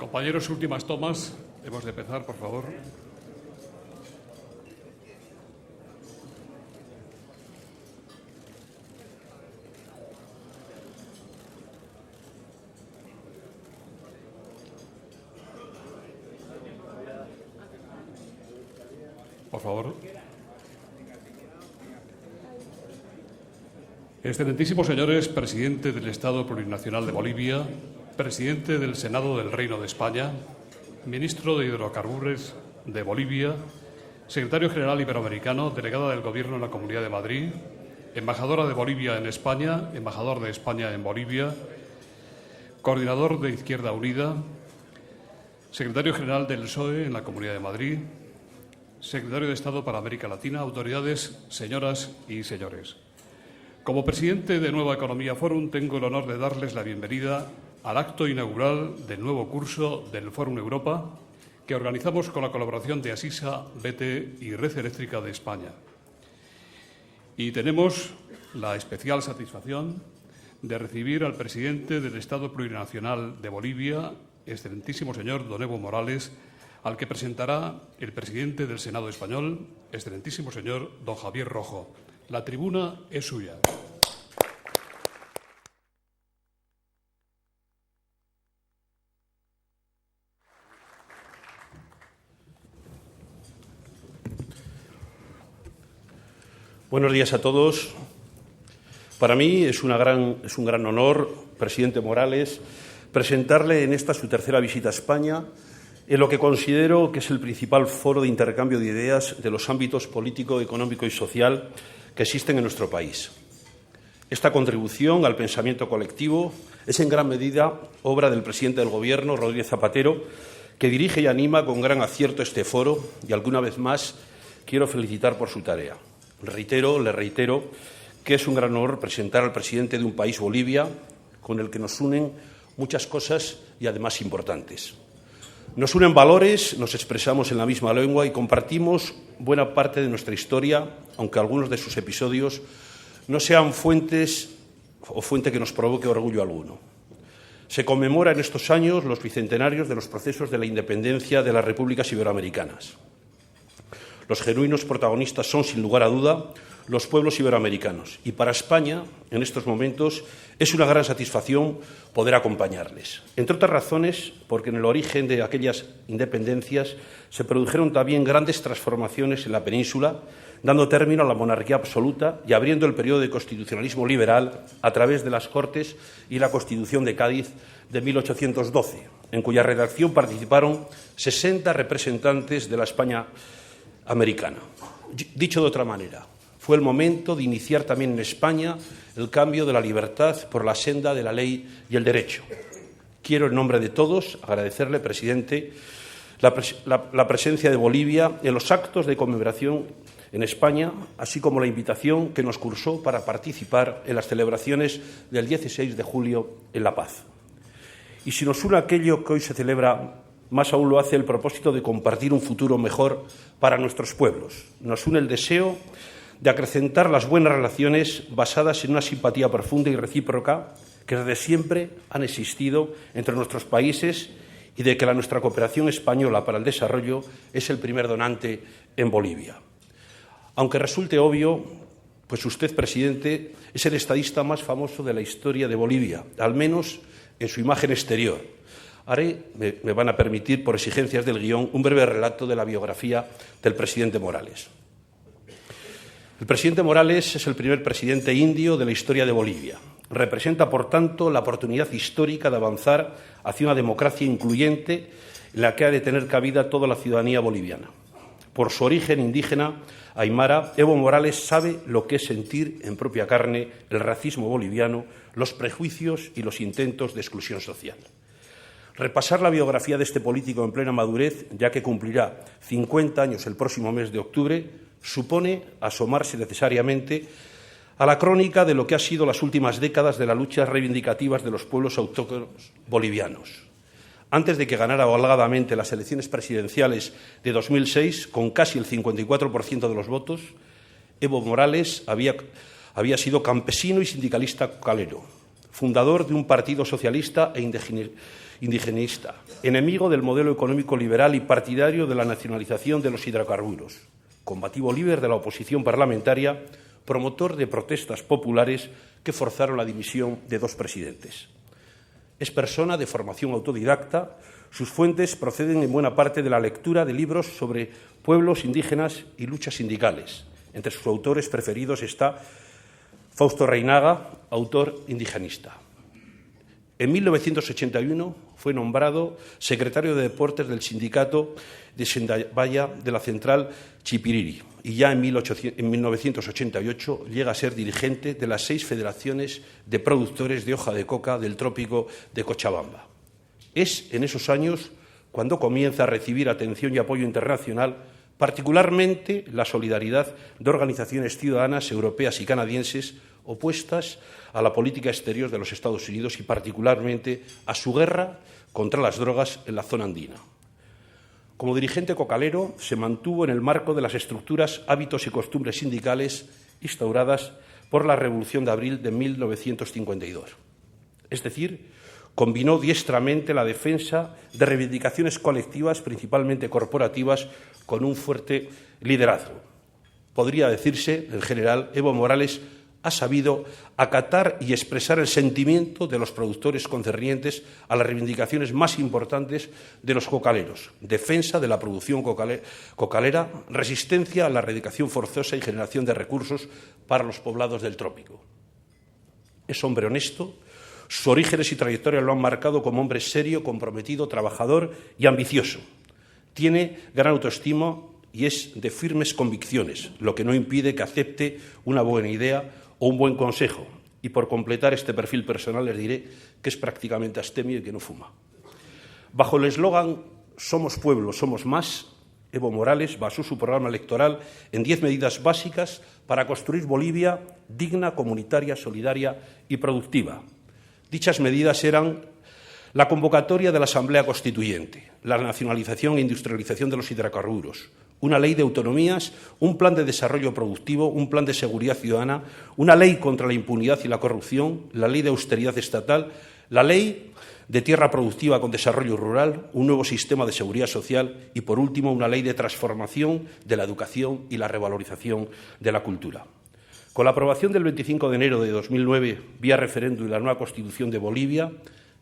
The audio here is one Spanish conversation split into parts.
Compañeros, últimas tomas. Hemos de empezar, por favor. Por favor. Excelentísimos señores, presidente del Estado Plurinacional de Bolivia, presidente del Senado del Reino de España, ministro de Hidrocarburos de Bolivia, secretario general iberoamericano, delegada del Gobierno en la Comunidad de Madrid, embajadora de Bolivia en España, embajador de España en Bolivia, coordinador de Izquierda Unida, secretario general del PSOE en la Comunidad de Madrid, secretario de Estado para América Latina, autoridades, señoras y señores. Como presidente de Nueva Economía Forum, tengo el honor de darles la bienvenida al acto inaugural del nuevo curso del Fórum Europa, que organizamos con la colaboración de Asisa, BT y Red Eléctrica de España. Y tenemos la especial satisfacción de recibir al presidente del Estado Plurinacional de Bolivia, excelentísimo señor don Evo Morales, al que presentará el presidente del Senado español, excelentísimo señor don Javier Rojo. La tribuna es suya. Buenos días a todos. Para mí es un gran honor, presidente Morales, presentarle en esta su tercera visita a España, en lo que considero que es el principal foro de intercambio de ideas de los ámbitos político, económico y social que existen en nuestro país. Esta contribución al pensamiento colectivo es en gran medida obra del presidente del Gobierno, Rodríguez Zapatero, que dirige y anima con gran acierto este foro y alguna vez más quiero felicitar por su tarea. Le reitero que es un gran honor presentar al presidente de un país, Bolivia, con el que nos unen muchas cosas y además importantes. Nos unen valores, nos expresamos en la misma lengua y compartimos buena parte de nuestra historia, aunque algunos de sus episodios no sean fuente que nos provoque orgullo alguno. Se conmemora en estos años los bicentenarios de los procesos de la independencia de las repúblicas iberoamericanas. Los genuinos protagonistas son, sin lugar a duda, los pueblos iberoamericanos. Y para España, en estos momentos, es una gran satisfacción poder acompañarles. Entre otras razones, porque en el origen de aquellas independencias se produjeron también grandes transformaciones en la península, dando término a la monarquía absoluta y abriendo el periodo de constitucionalismo liberal a través de las Cortes y la Constitución de Cádiz de 1812, en cuya redacción participaron 60 representantes de la España americana. Dicho de otra manera, fue el momento de iniciar también en España el cambio de la libertad por la senda de la ley y el derecho. Quiero, en nombre de todos, agradecerle, presidente, la presencia de Bolivia en los actos de conmemoración en España, así como la invitación que nos cursó para participar en las celebraciones del 16 de julio en La Paz. Y si nos une aquello que hoy se celebra, más aún lo hace el propósito de compartir un futuro mejor para nuestros pueblos. Nos une el deseo de acrecentar las buenas relaciones basadas en una simpatía profunda y recíproca que desde siempre han existido entre nuestros países y de que nuestra cooperación española para el desarrollo es el primer donante en Bolivia. Aunque resulte obvio, pues usted, presidente, es el estadista más famoso de la historia de Bolivia, al menos en su imagen exterior. Haré, me van a permitir, por exigencias del guión, un breve relato de la biografía del presidente Morales. El presidente Morales es el primer presidente indio de la historia de Bolivia. Representa, por tanto, la oportunidad histórica de avanzar hacia una democracia incluyente en la que ha de tener cabida toda la ciudadanía boliviana. Por su origen indígena, aymara, Evo Morales sabe lo que es sentir en propia carne el racismo boliviano, los prejuicios y los intentos de exclusión social. Repasar la biografía de este político en plena madurez, ya que cumplirá 50 años el próximo mes de octubre, supone asomarse necesariamente a la crónica de lo que ha sido las últimas décadas de las luchas reivindicativas de los pueblos autóctonos bolivianos. Antes de que ganara holgadamente las elecciones presidenciales de 2006, con casi el 54% de los votos, Evo Morales había sido campesino y sindicalista calero. fundador de un partido socialista e indigenista, enemigo del modelo económico liberal y partidario de la nacionalización de los hidrocarburos, combativo líder de la oposición parlamentaria, promotor de protestas populares que forzaron la dimisión de 2 presidentes. Es persona de formación autodidacta. Sus fuentes proceden en buena parte de la lectura de libros sobre pueblos indígenas y luchas sindicales. Entre sus autores preferidos está Fausto Reinaga, autor indigenista. En 1981 fue nombrado secretario de Deportes del sindicato de Sendavalla de la central Chipiriri y ya en 1988 llega a ser dirigente de las 6 federaciones de productores de hoja de coca del trópico de Cochabamba. Es en esos años cuando comienza a recibir atención y apoyo internacional, particularmente la solidaridad de organizaciones ciudadanas europeas y canadienses opuestas a la política exterior de los Estados Unidos y particularmente a su guerra contra las drogas en la zona andina. Como dirigente cocalero se mantuvo en el marco de las estructuras, hábitos y costumbres sindicales instauradas por la Revolución de Abril de 1952. Es decir, combinó diestramente la defensa de reivindicaciones colectivas, principalmente corporativas, con un fuerte liderazgo. Podría decirse, en general, Evo Morales ha sabido acatar y expresar el sentimiento de los productores concernientes a las reivindicaciones más importantes de los cocaleros: defensa de la producción cocalera, resistencia a la erradicación forzosa y generación de recursos para los poblados del trópico. Es hombre honesto. Sus orígenes y trayectoria lo han marcado como hombre serio, comprometido, trabajador y ambicioso. Tiene gran autoestima y es de firmes convicciones, lo que no impide que acepte una buena idea o un buen consejo. Y por completar este perfil personal les diré que es prácticamente astemio y que no fuma. Bajo el eslogan «Somos pueblo, somos más», Evo Morales basó su programa electoral en 10 medidas básicas para construir Bolivia digna, comunitaria, solidaria y productiva. Dichas medidas eran la convocatoria de la Asamblea Constituyente, la nacionalización e industrialización de los hidrocarburos, una ley de autonomías, un plan de desarrollo productivo, un plan de seguridad ciudadana, una ley contra la impunidad y la corrupción, la ley de austeridad estatal, la ley de tierra productiva con desarrollo rural, un nuevo sistema de seguridad social y, por último, una ley de transformación de la educación y la revalorización de la cultura. Con la aprobación del 25 de enero de 2009, vía referéndum, de la nueva Constitución de Bolivia,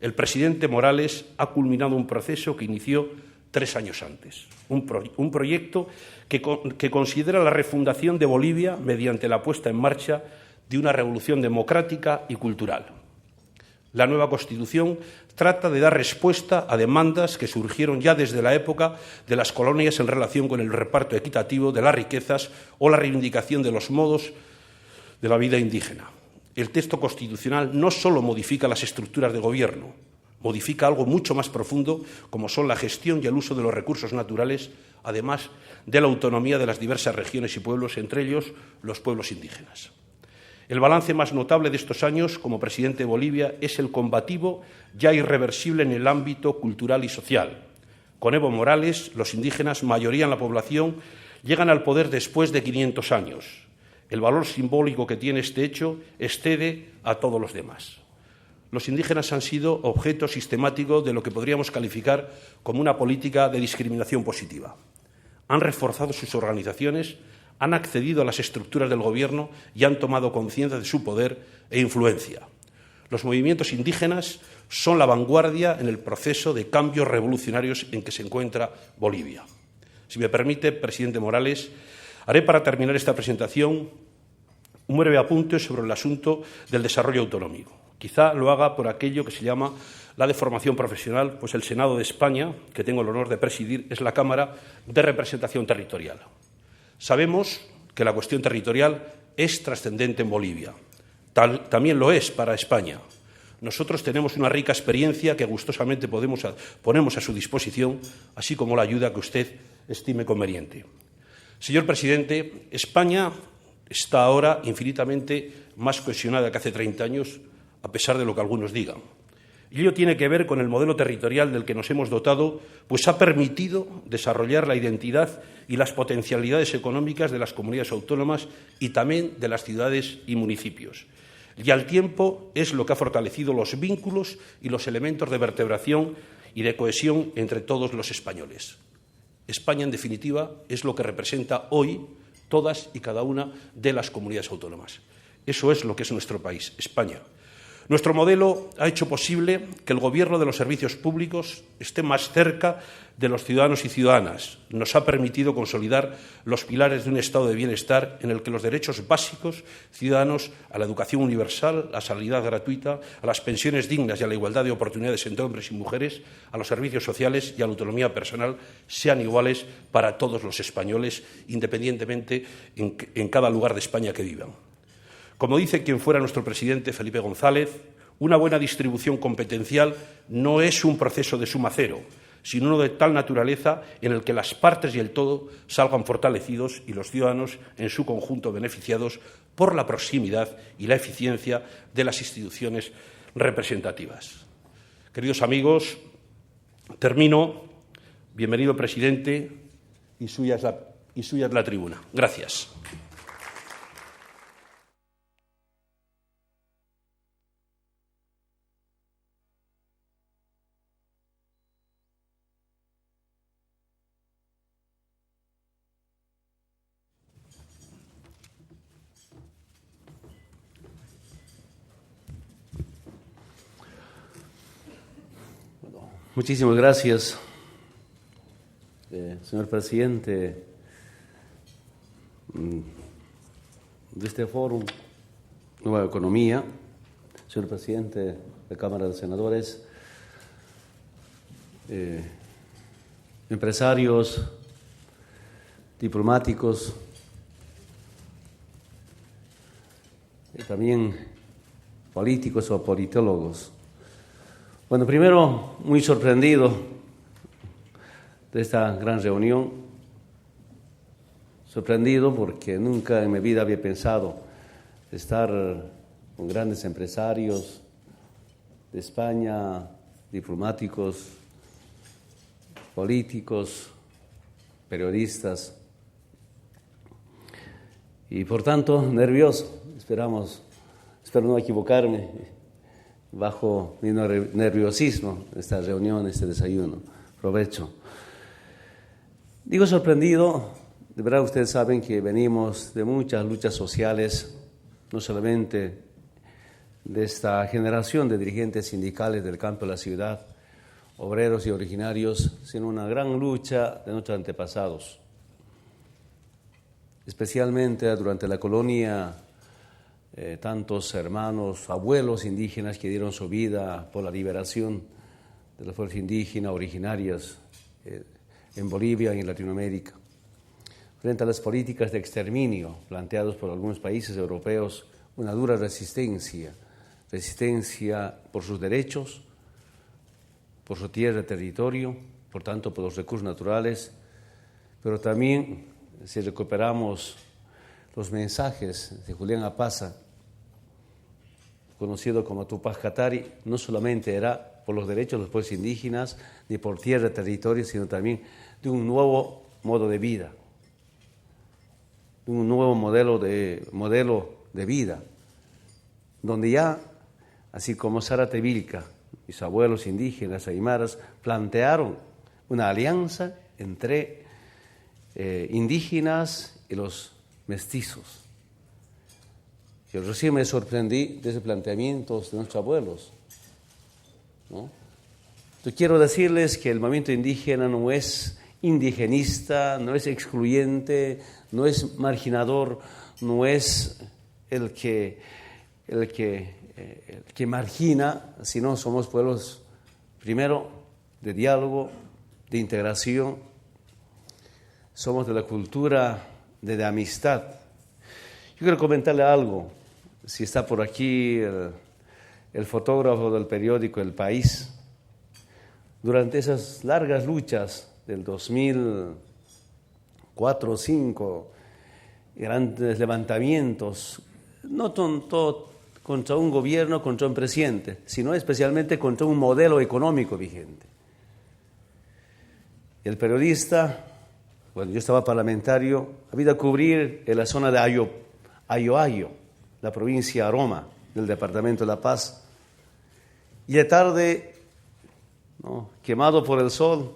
el presidente Morales ha culminado un proceso que inició 3 años antes. Un proyecto que considera la refundación de Bolivia mediante la puesta en marcha de una revolución democrática y cultural. La nueva Constitución trata de dar respuesta a demandas que surgieron ya desde la época de las colonias en relación con el reparto equitativo de las riquezas o la reivindicación de los modos de la vida indígena. El texto constitucional no solo modifica las estructuras de gobierno, modifica algo mucho más profundo, como son la gestión y el uso de los recursos naturales, además de la autonomía de las diversas regiones y pueblos, entre ellos los pueblos indígenas. El balance más notable de estos años como presidente de Bolivia es el combativo ya irreversible en el ámbito cultural y social. Con Evo Morales, los indígenas, mayoría en la población, llegan al poder después de 500 años. El valor simbólico que tiene este hecho excede a todos los demás. Los indígenas han sido objeto sistemático de lo que podríamos calificar como una política de discriminación positiva. Han reforzado sus organizaciones, han accedido a las estructuras del gobierno y han tomado conciencia de su poder e influencia. Los movimientos indígenas son la vanguardia en el proceso de cambios revolucionarios en que se encuentra Bolivia. Si me permite, presidente Morales, haré para terminar esta presentación un breve apunte sobre el asunto del desarrollo autonómico. Quizá lo haga por aquello que se llama la de formación profesional, pues el Senado de España, que tengo el honor de presidir, es la Cámara de Representación Territorial. Sabemos que la cuestión territorial es trascendente en Bolivia. También lo es para España. Nosotros tenemos una rica experiencia que gustosamente ponemos a su disposición, así como la ayuda que usted estime conveniente. Señor presidente, España está ahora infinitamente más cohesionada que hace 30 años, a pesar de lo que algunos digan. Y ello tiene que ver con el modelo territorial del que nos hemos dotado, pues ha permitido desarrollar la identidad y las potencialidades económicas de las comunidades autónomas y también de las ciudades y municipios. y al tiempo es lo que ha fortalecido los vínculos y los elementos de vertebración y de cohesión entre todos los españoles. España, en definitiva, es lo que representa hoy todas y cada una de las comunidades autónomas. Eso es lo que es nuestro país, España. Nuestro modelo ha hecho posible que el gobierno de los servicios públicos esté más cerca de los ciudadanos y ciudadanas. Nos ha permitido consolidar los pilares de un estado de bienestar en el que los derechos básicos ciudadanos a la educación universal, a la sanidad gratuita, a las pensiones dignas y a la igualdad de oportunidades entre hombres y mujeres, a los servicios sociales y a la autonomía personal sean iguales para todos los españoles, independientemente en cada lugar de España que vivan. Como dice quien fuera nuestro presidente, Felipe González, una buena distribución competencial no es un proceso de suma cero, sino uno de tal naturaleza en el que las partes y el todo salgan fortalecidos y los ciudadanos en su conjunto beneficiados por la proximidad y la eficiencia de las instituciones representativas. Queridos amigos, termino. Bienvenido, presidente, y suya es la tribuna. Gracias. Muchísimas gracias, señor presidente de este foro Nueva Economía, señor presidente de la Cámara de Senadores, empresarios, diplomáticos, y también políticos o politólogos. Bueno, primero, muy sorprendido de esta gran reunión, sorprendido porque nunca en mi vida había pensado estar con grandes empresarios de España, diplomáticos, políticos, periodistas, y por tanto nervioso. Espero no equivocarme bajo mi nerviosismo esta reunión, este desayuno. Provecho. Digo sorprendido, de verdad ustedes saben que venimos de muchas luchas sociales, no solamente de esta generación de dirigentes sindicales del campo de la ciudad, obreros y originarios, sino una gran lucha de nuestros antepasados. Especialmente durante la colonia, tantos hermanos, abuelos indígenas que dieron su vida por la liberación de las fuerzas indígenas originarias en Bolivia y en Latinoamérica. Frente a las políticas de exterminio planteadas por algunos países europeos, una dura resistencia por sus derechos, por su tierra y territorio, por tanto por los recursos naturales, pero también si recuperamos los mensajes de Julián Apaza, conocido como Tupac Katari, no solamente era por los derechos de los pueblos indígenas, ni por tierra y territorio, sino también de un nuevo modo de vida, de un nuevo modelo de vida, donde ya, así como Zárate Vilca, mis abuelos indígenas aymaras, plantearon una alianza entre indígenas y los mestizos. Yo recién me sorprendí de esos planteamientos de nuestros abuelos, ¿no? Yo quiero decirles que el movimiento indígena no es indigenista, no es excluyente, no es marginador, no es el que margina, sino somos pueblos, primero, de diálogo, de integración, somos de la cultura de amistad. Yo quiero comentarle algo, si está por aquí el fotógrafo del periódico El País. Durante esas largas luchas del 2004 o 2005, grandes levantamientos, no tanto contra un gobierno, contra un presidente, sino especialmente contra un modelo económico vigente. El periodista, cuando yo estaba parlamentario, había de cubrir en la zona de Ayoayo, la provincia de Roma, del Departamento de La Paz. Y de tarde, ¿no?, quemado por el sol,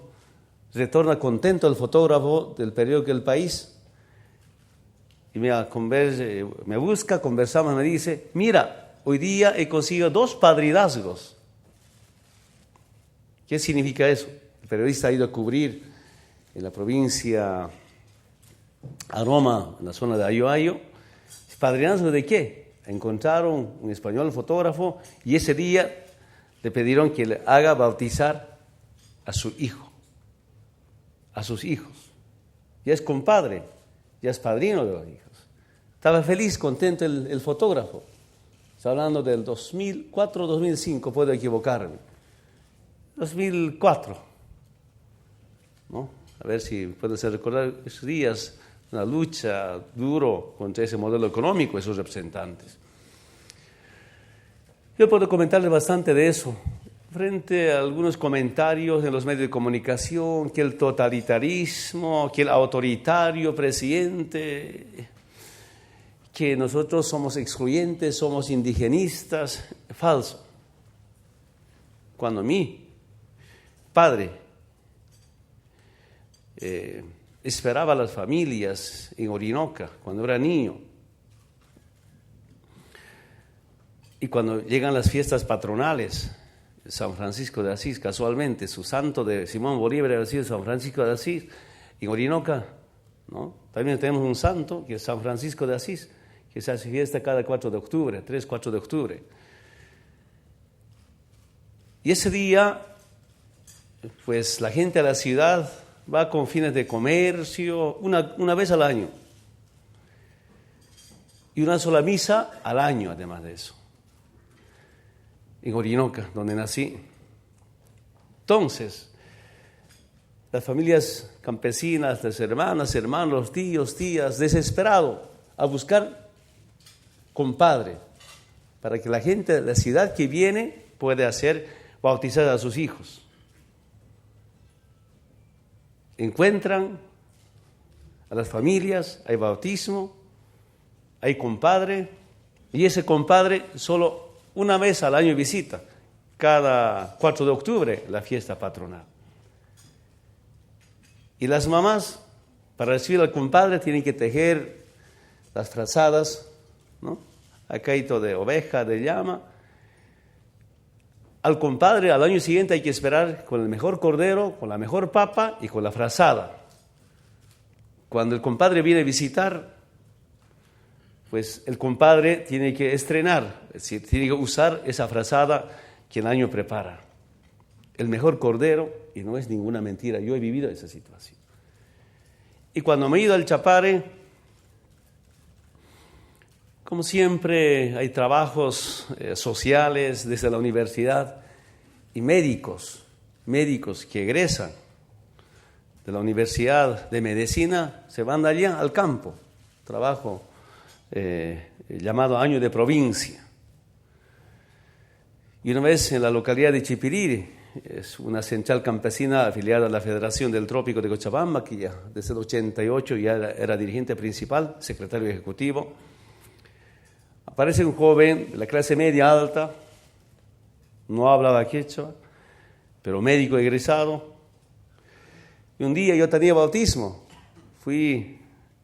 retorna contento el fotógrafo del periódico El País y me busca, conversamos, me dice: mira, hoy día he conseguido 2 padrinazgos. ¿Qué significa eso? El periodista ha ido a cubrir en la provincia Aroma, en la zona de Ayoayo. ¿Padrinazgo de qué? Encontraron un español fotógrafo y ese día le pidieron que le haga bautizar a su hijo, a sus hijos. Ya es compadre, ya es padrino de los hijos. Estaba feliz, contento el fotógrafo. Está hablando del 2004, 2005, puedo equivocarme. 2004, ¿no? A ver si puede ser recordar esos días, una lucha duro contra ese modelo económico, esos representantes. Yo puedo comentarles bastante de eso, frente a algunos comentarios en los medios de comunicación, que el totalitarismo, que el autoritario presidente, que nosotros somos excluyentes, somos indigenistas. Falso. Cuando mi padre esperaba a las familias en Orinoca, cuando era niño, y cuando llegan las fiestas patronales, San Francisco de Asís, casualmente, su santo de Simón Bolívar era sido San Francisco de Asís, en Orinoca, ¿no? También tenemos un santo que es San Francisco de Asís, que se hace fiesta cada 4 de octubre, 3, 4 de octubre. Y ese día, pues la gente a la ciudad va con fines de comercio una vez al año. Y una sola misa al año, además de eso. En Orinoca, donde nací. Entonces, las familias campesinas, las hermanas, hermanos, tíos, tías, desesperados a buscar compadre para que la gente de la ciudad que viene pueda hacer bautizar a sus hijos. Encuentran a las familias, hay bautismo, hay compadre, y ese compadre solo una vez al año visita, cada 4 de octubre, la fiesta patronal. Y las mamás, para recibir al compadre, tienen que tejer las frazadas, ¿no? Acaito de oveja, de llama. Al compadre, al año siguiente hay que esperar con el mejor cordero, con la mejor papa y con la frazada. Cuando el compadre viene a visitar, pues el compadre tiene que estrenar, es decir, tiene que usar esa frazada que el año prepara. El mejor cordero, y no es ninguna mentira, yo he vivido esa situación. Y cuando me he ido al Chapare, como siempre hay trabajos sociales desde la universidad y médicos que egresan de la Universidad de Medicina, se van de allá al campo, trabajo llamado año de provincia. Y una vez en la localidad de Chipiriri, es una central campesina afiliada a la Federación del Trópico de Cochabamba, que ya desde el 88 ya era dirigente principal, secretario ejecutivo. Aparece un joven de la clase media alta, no hablaba quechua, pero médico egresado. Y un día yo tenía bautismo, fui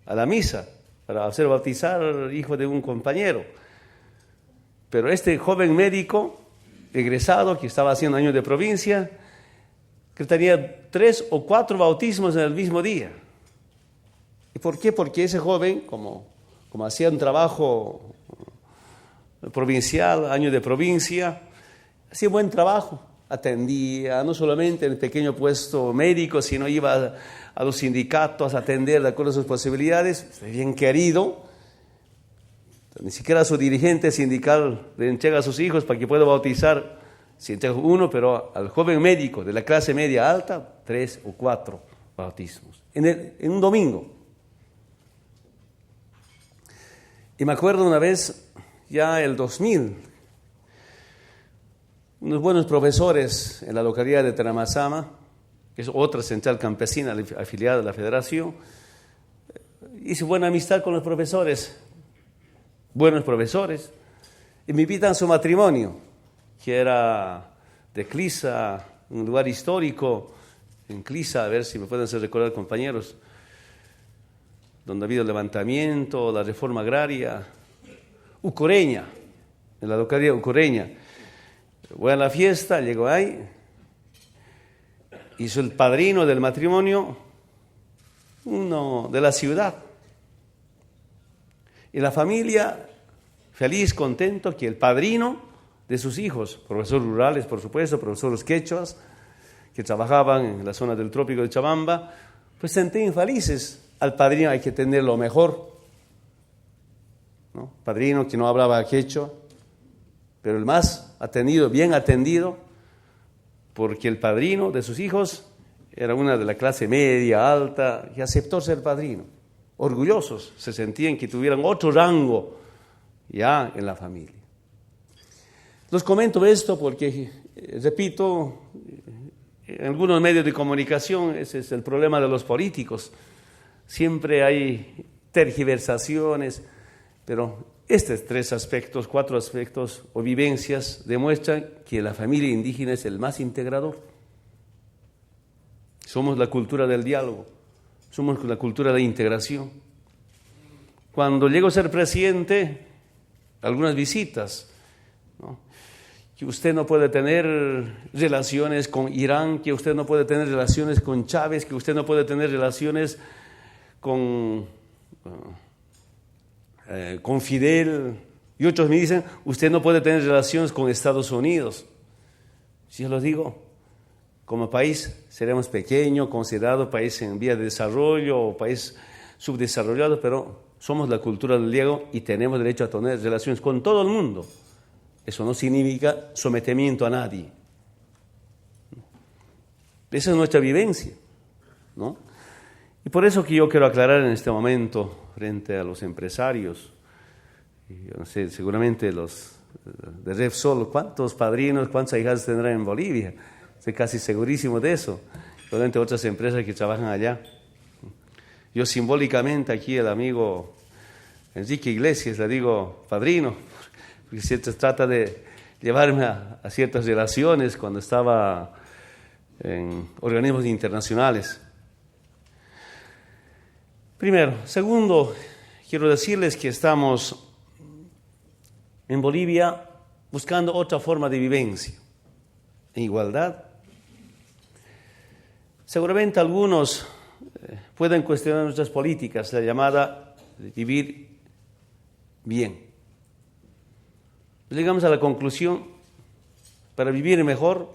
a la misa para hacer bautizar hijo de un compañero. Pero este joven médico egresado que estaba haciendo año de provincia, que tenía 3 o 4 bautismos en el mismo día. ¿Y por qué? Porque ese joven, como hacía un trabajo provincial, año de provincia, hacía buen trabajo, atendía no solamente en el pequeño puesto médico, sino iba a los sindicatos a atender de acuerdo a sus posibilidades, bien querido. Ni siquiera su dirigente sindical le entrega a sus hijos para que pueda bautizar, si entrega uno, pero al joven médico de la clase media alta, 3 o 4 bautismos, en un domingo. Y me acuerdo una vez, ya el 2000, unos buenos profesores en la localidad de Tenamazama, que es otra central campesina afiliada a la Federación, hice buena amistad con los profesores, buenos profesores, y me invitan a su matrimonio, que era de Clisa, un lugar histórico en Clisa, a ver si me pueden hacer recordar, compañeros, donde ha habido el levantamiento, la reforma agraria, Ucoreña, en la localidad de Ucoreña. Voy a la fiesta, llego ahí, y soy el padrino del matrimonio, uno de la ciudad. Y la familia, feliz, contento, que el padrino de sus hijos, profesores rurales, por supuesto, profesores quechuas, que trabajaban en la zona del trópico de Chabamba, pues sentían felices. Al padrino hay que tener lo mejor, ¿no? Padrino que no hablaba quechua, pero el más atendido, bien atendido, porque el padrino de sus hijos era una de la clase media, alta, y aceptó ser padrino. Orgullosos, se sentían que tuvieran otro rango ya en la familia. Los comento esto porque, repito, en algunos medios de comunicación ese es el problema de los políticos. Siempre hay tergiversaciones, pero estos 3 aspectos, 4 aspectos o vivencias demuestran que la familia indígena es el más integrador. Somos la cultura del diálogo, somos la cultura de integración. Cuando llego a ser presidente, algunas visitas, ¿no? Que usted no puede tener relaciones con Irán, que usted no puede tener relaciones con Chávez, que usted no puede tener relaciones con Fidel, y otros me dicen, usted no puede tener relaciones con Estados Unidos. Si yo lo digo, como país seremos pequeño, considerado país en vía de desarrollo o país subdesarrollado, pero somos la cultura del diálogo y tenemos derecho a tener relaciones con todo el mundo. Eso no significa sometimiento a nadie. Esa es nuestra vivencia, ¿no? Y por eso que yo quiero aclarar en este momento frente a los empresarios, yo no sé, seguramente los de Repsol, ¿cuántos padrinos, cuántas hijas tendrán en Bolivia? Estoy casi segurísimo de eso, probablemente otras empresas que trabajan allá. Yo simbólicamente aquí el amigo Enrique Iglesias le digo padrino, porque se trata de llevarme a ciertas relaciones cuando estaba en organismos internacionales. Primero. Segundo, quiero decirles que estamos en Bolivia buscando otra forma de vivencia, en igualdad. Seguramente algunos pueden cuestionar nuestras políticas, la llamada de vivir bien. Llegamos a la conclusión, para vivir mejor,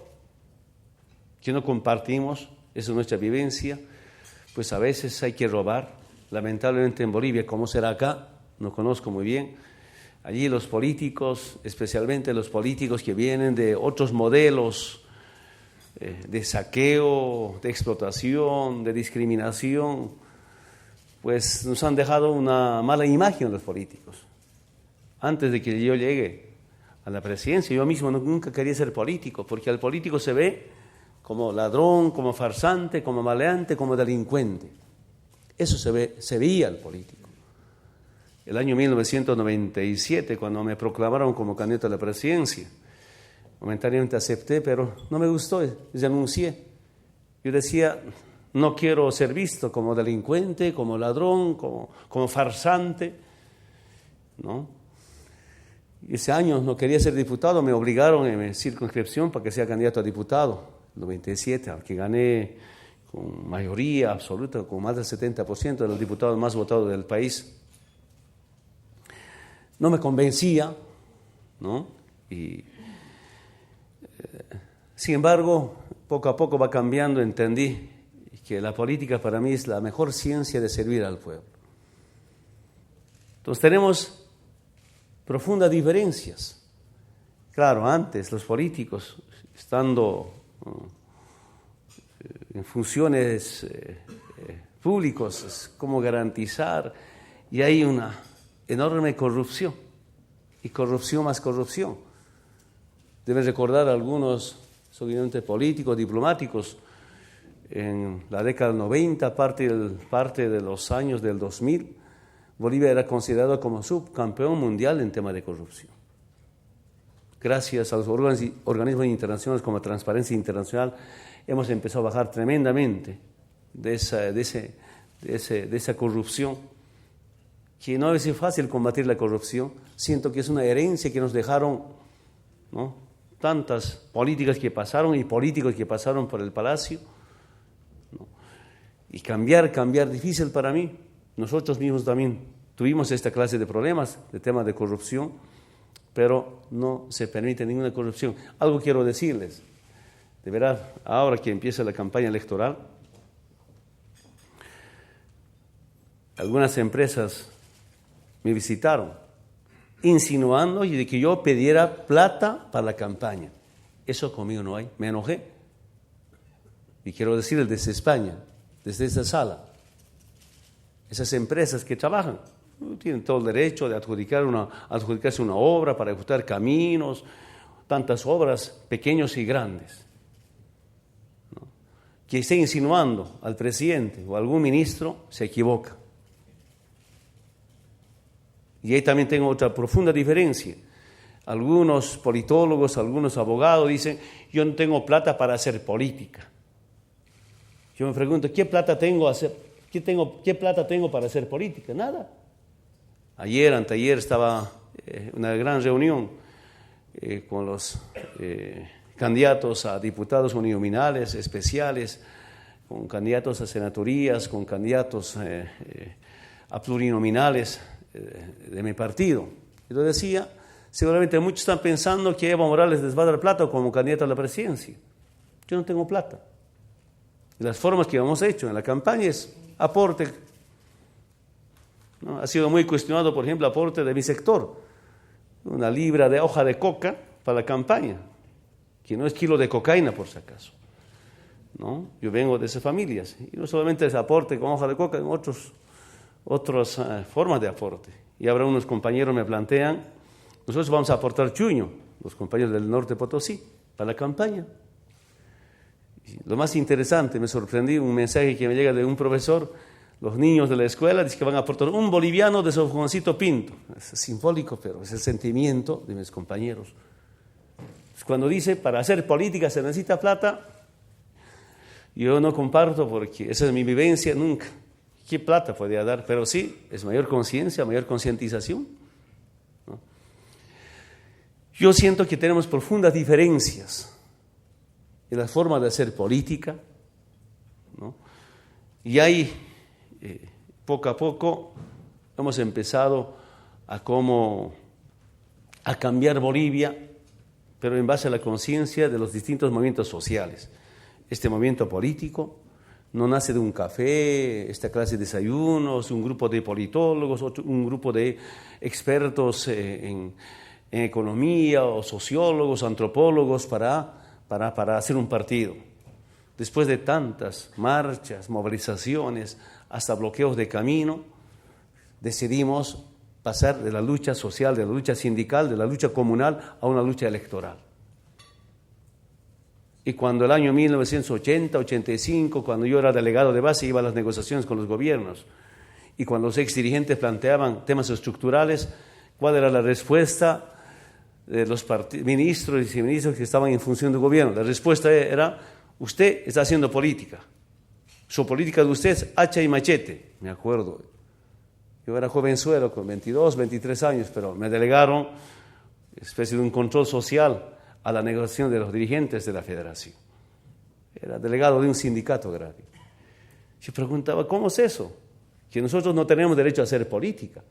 que no compartimos, esa es nuestra vivencia, pues a veces hay que robar. Lamentablemente en Bolivia, como será acá, no conozco muy bien, allí los políticos, especialmente los políticos que vienen de otros modelos de saqueo, de explotación, de discriminación, pues nos han dejado una mala imagen los políticos. Antes de que yo llegue a la presidencia, yo mismo nunca quería ser político, porque al político se ve como ladrón, como farsante, como maleante, como delincuente. Eso se veía al político. El año 1997, cuando me proclamaron como candidato a la presidencia, momentáneamente acepté, pero no me gustó, renuncié. Yo decía, no quiero ser visto como delincuente, como ladrón, como farsante, ¿no? Y ese año no quería ser diputado, me obligaron en mi circunscripción para que sea candidato a diputado, el 97, al que gané con mayoría absoluta, con más del 70% de los diputados más votados del país. No me convencía, ¿no? Y sin embargo, poco a poco va cambiando, entendí que la política para mí es la mejor ciencia de servir al pueblo. Entonces tenemos profundas diferencias. Claro, antes los políticos, estando en funciones públicas, cómo garantizar, y hay una enorme corrupción, y corrupción más corrupción. Deben recordar algunos obviamente políticos, diplomáticos, en la década del 90, parte de los años del 2000, Bolivia era considerado como subcampeón mundial en tema de corrupción. gracias a los organismos internacionales como Transparencia Internacional, hemos empezado a bajar tremendamente de esa corrupción, que no es fácil combatir la corrupción. Siento que es una herencia que nos dejaron, ¿no?, tantas políticas que pasaron y políticos que pasaron por el palacio, ¿no? Y cambiar difícil para mí. Nosotros mismos también tuvimos esta clase de problemas, de temas de corrupción, pero no se permite ninguna corrupción. Algo quiero decirles, de verdad, ahora que empieza la campaña electoral, algunas empresas me visitaron insinuando de que yo pidiera plata para la campaña. Eso conmigo no hay. Me enojé. Y quiero decirles desde España, desde esta sala, esas empresas que trabajan tienen todo el derecho de adjudicarse una obra para ejecutar caminos, tantas obras, pequeños y grandes, ¿no? Que esté insinuando al presidente o a algún ministro se equivoca. Y ahí también tengo otra profunda diferencia. Algunos politólogos, algunos abogados dicen, yo no tengo plata para hacer política. Yo me pregunto, ¿qué plata tengo para hacer política? Nada. Anteayer estaba una gran reunión con los candidatos a diputados uninominales especiales, con candidatos a senatorías, con candidatos a plurinominales de mi partido. Y lo decía, seguramente muchos están pensando que Evo Morales les va a dar plata como candidato a la presidencia. Yo no tengo plata. Y las formas que hemos hecho en la campaña es aporte, ¿no? Ha sido muy cuestionado, por ejemplo, aporte de mi sector. 1 libra de hoja de coca para la campaña, que no es kilo de cocaína por si acaso, ¿no? Yo vengo de esas familias. Y no solamente es aporte con hoja de coca, en otras formas de aporte. Y ahora unos compañeros me plantean, nosotros vamos a aportar chuño, los compañeros del norte Potosí, para la campaña. Y lo más interesante, me sorprendí un mensaje que me llega de un profesor, los niños de la escuela dicen que van a aportar 1 boliviano de San Juancito Pinto. Es simbólico, pero es el sentimiento de mis compañeros. Cuando dice, para hacer política se necesita plata, yo no comparto porque esa es mi vivencia, nunca. ¿Qué plata podría dar? Pero sí, es mayor conciencia, mayor concientización, ¿no? Yo siento que tenemos profundas diferencias en la forma de hacer política, ¿no? Y ahí, poco a poco, hemos empezado a cambiar Bolivia, pero en base a la conciencia de los distintos movimientos sociales. Este movimiento político no nace de un café, esta clase de desayunos, un grupo de politólogos, un grupo de expertos en economía, o sociólogos, antropólogos, para hacer un partido. Después de tantas marchas, movilizaciones, hasta bloqueos de camino, decidimos pasar de la lucha social, de la lucha sindical, de la lucha comunal, a una lucha electoral. Y cuando el año 1980, 85, cuando yo era delegado de base, iba a las negociaciones con los gobiernos, y cuando los exdirigentes planteaban temas estructurales, ¿cuál era la respuesta de los ministros y viceministros que estaban en función del gobierno? La respuesta era, usted está haciendo política. Su política de usted es hacha y machete. Me acuerdo. Yo era jovenzuelo con 22, 23 años, pero me delegaron, especie de un control social, a la negociación de los dirigentes de la federación. Era delegado de un sindicato grave. Yo preguntaba, ¿cómo es eso? Que nosotros no tenemos derecho a hacer política.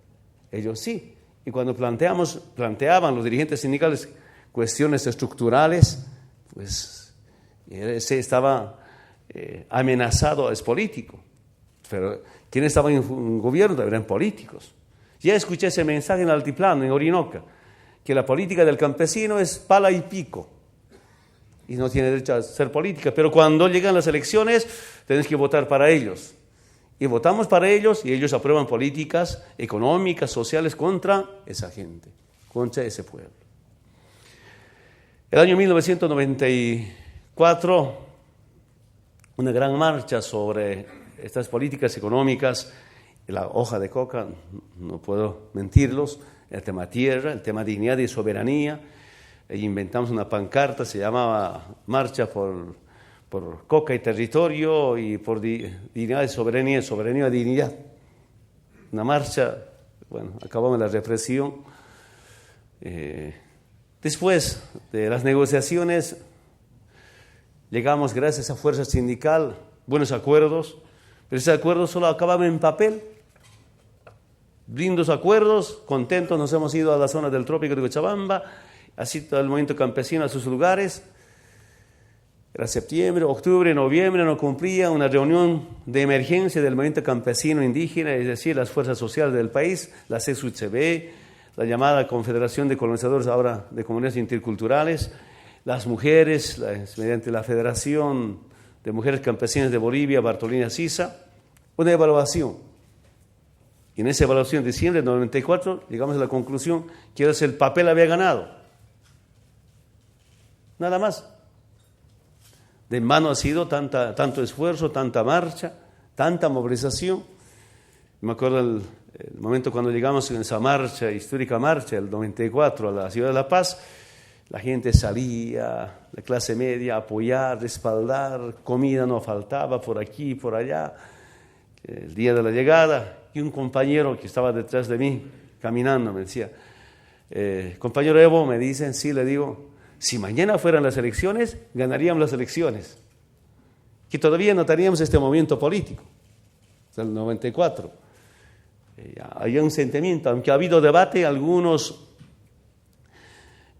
Ellos sí. Y cuando planteaban los dirigentes sindicales cuestiones estructurales, pues se estaba amenazado, es político. Pero quienes estaban en gobierno eran políticos. Ya escuché ese mensaje en el altiplano, en Orinoca, que la política del campesino es pala y pico y no tiene derecho a hacer política, pero cuando llegan las elecciones tenés que votar para ellos, y votamos para ellos y ellos aprueban políticas económicas, sociales contra esa gente, contra ese pueblo. El año 1994, una gran marcha sobre estas políticas económicas, la hoja de coca, no puedo mentirlos, el tema tierra, el tema dignidad y soberanía, e inventamos una pancarta, se llamaba Marcha por Coca y Territorio y por Dignidad y Soberanía, Soberanía y Dignidad. Una marcha, bueno, acabamos la represión. Después de las negociaciones, llegamos, gracias a fuerza sindical, buenos acuerdos, pero esos acuerdos solo acababan en papel. Lindos acuerdos, contentos, nos hemos ido a la zona del trópico de Cochabamba, así todo el movimiento campesino a sus lugares. Era septiembre, octubre, noviembre, no cumplía una reunión de emergencia del movimiento campesino indígena, es decir, las fuerzas sociales del país, la CSUCB, la llamada Confederación de Colonizadores, ahora de Comunidades Interculturales, las mujeres, mediante la Federación de Mujeres Campesinas de Bolivia, Bartolina Sisa, una evaluación. Y en esa evaluación de diciembre de 94 llegamos a la conclusión que el papel había ganado. Nada más. De en vano ha sido tanto esfuerzo, tanta marcha, tanta movilización. Me acuerdo el momento cuando llegamos en esa marcha, histórica marcha, el 94 a la ciudad de La Paz, la gente salía, la clase media, a apoyar, respaldar, comida no faltaba por aquí y por allá. El día de la llegada, y un compañero que estaba detrás de mí, caminando, me decía, compañero Evo, me dicen, sí, le digo, si mañana fueran las elecciones, ganaríamos las elecciones. Que todavía no teníamos este movimiento político, del 94. Había un sentimiento, aunque ha habido debate, algunos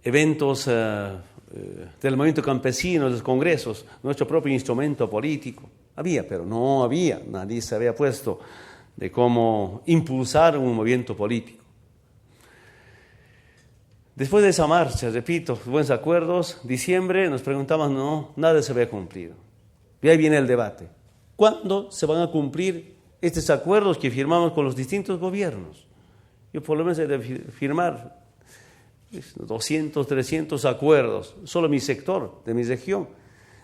eventos del movimiento campesino, los congresos, nuestro propio instrumento político. Había, pero no había, nadie se había puesto de cómo impulsar un movimiento político. Después de esa marcha, repito, buenos acuerdos, diciembre, nos preguntamos, no, nada se había cumplido. Y ahí viene el debate. ¿Cuándo se van a cumplir estos acuerdos que firmamos con los distintos gobiernos? Yo por lo menos he de firmar 200, 300 acuerdos, solo mi sector, de mi región.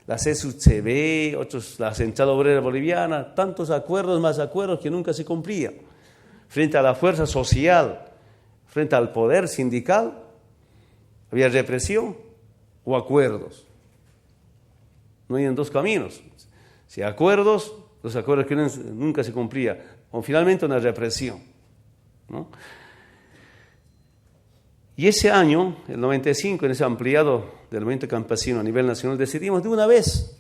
La CSUCB, otros, la Central Obrera Boliviana, tantos acuerdos más acuerdos que nunca se cumplían. Frente a la fuerza social, frente al poder sindical, había represión o acuerdos. No hay dos caminos. Si acuerdos, los acuerdos que nunca se cumplían, o finalmente una represión, ¿no? Y ese año, el 95, en ese ampliado del movimiento campesino a nivel nacional, decidimos de una vez,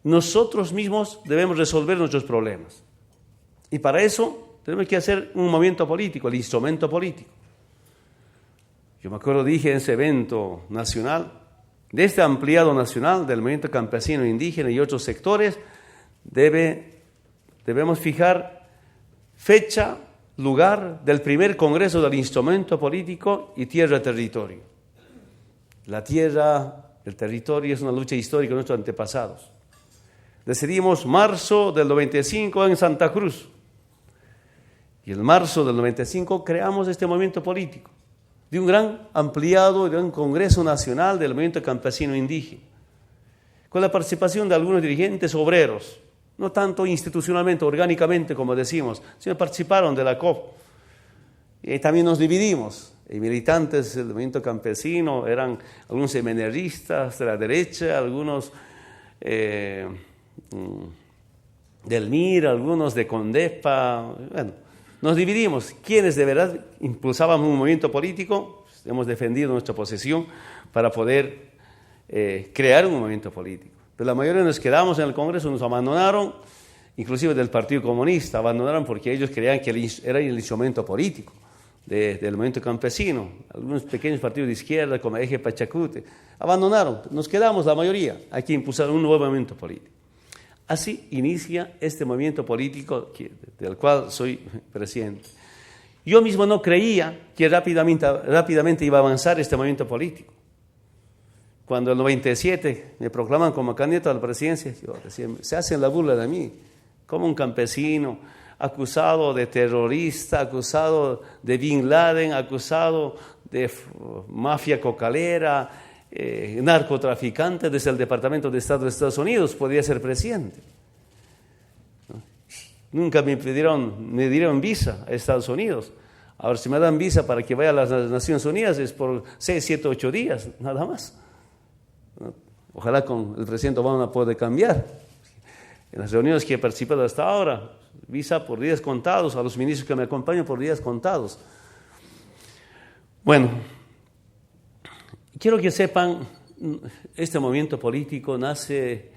nosotros mismos debemos resolver nuestros problemas. Y para eso tenemos que hacer un movimiento político, el instrumento político. Yo me acuerdo, dije en ese evento nacional, de este ampliado nacional del movimiento campesino indígena y otros sectores, debemos fijar fecha, lugar del primer congreso del instrumento político y tierra-territorio. La tierra, el territorio es una lucha histórica de nuestros antepasados. Decidimos marzo del 95 en Santa Cruz. Y en marzo del 95 creamos este movimiento político de un gran ampliado, de un congreso nacional del movimiento campesino indígena, con la participación de algunos dirigentes obreros, no tanto institucionalmente, orgánicamente, como decimos, sino participaron de la COP. Y también nos dividimos. Y militantes del movimiento campesino eran algunos seminaristas de la derecha, algunos del MIR, algunos de CONDEPA. Bueno, nos dividimos. Quienes de verdad impulsábamos un movimiento político, hemos defendido nuestra posición para poder crear un movimiento político. Pero la mayoría nos quedamos en el Congreso, nos abandonaron, inclusive del Partido Comunista, abandonaron porque ellos creían que era el instrumento político del movimiento campesino. Algunos pequeños partidos de izquierda, como Eje Pachacute, abandonaron. Nos quedamos la mayoría. Hay que impulsar un nuevo movimiento político. Así inicia este movimiento político del cual soy presidente. Yo mismo no creía que rápidamente iba a avanzar este movimiento político. Cuando en el 97 me proclaman como candidato a la presidencia, yo decía, se hacen la burla de mí, como un campesino acusado de terrorista, acusado de Bin Laden, acusado de mafia cocalera, narcotraficante desde el Departamento de Estado de Estados Unidos, podría ser presidente. Nunca me dieron visa a Estados Unidos. Ahora, si me dan visa para que vaya a las Naciones Unidas es por 6, 7, 8 días, nada más. Ojalá con el presidente Obama pueda cambiar. En las reuniones que he participado hasta ahora, visa por días contados, a los ministros que me acompañan por días contados. Bueno, quiero que sepan, este movimiento político nace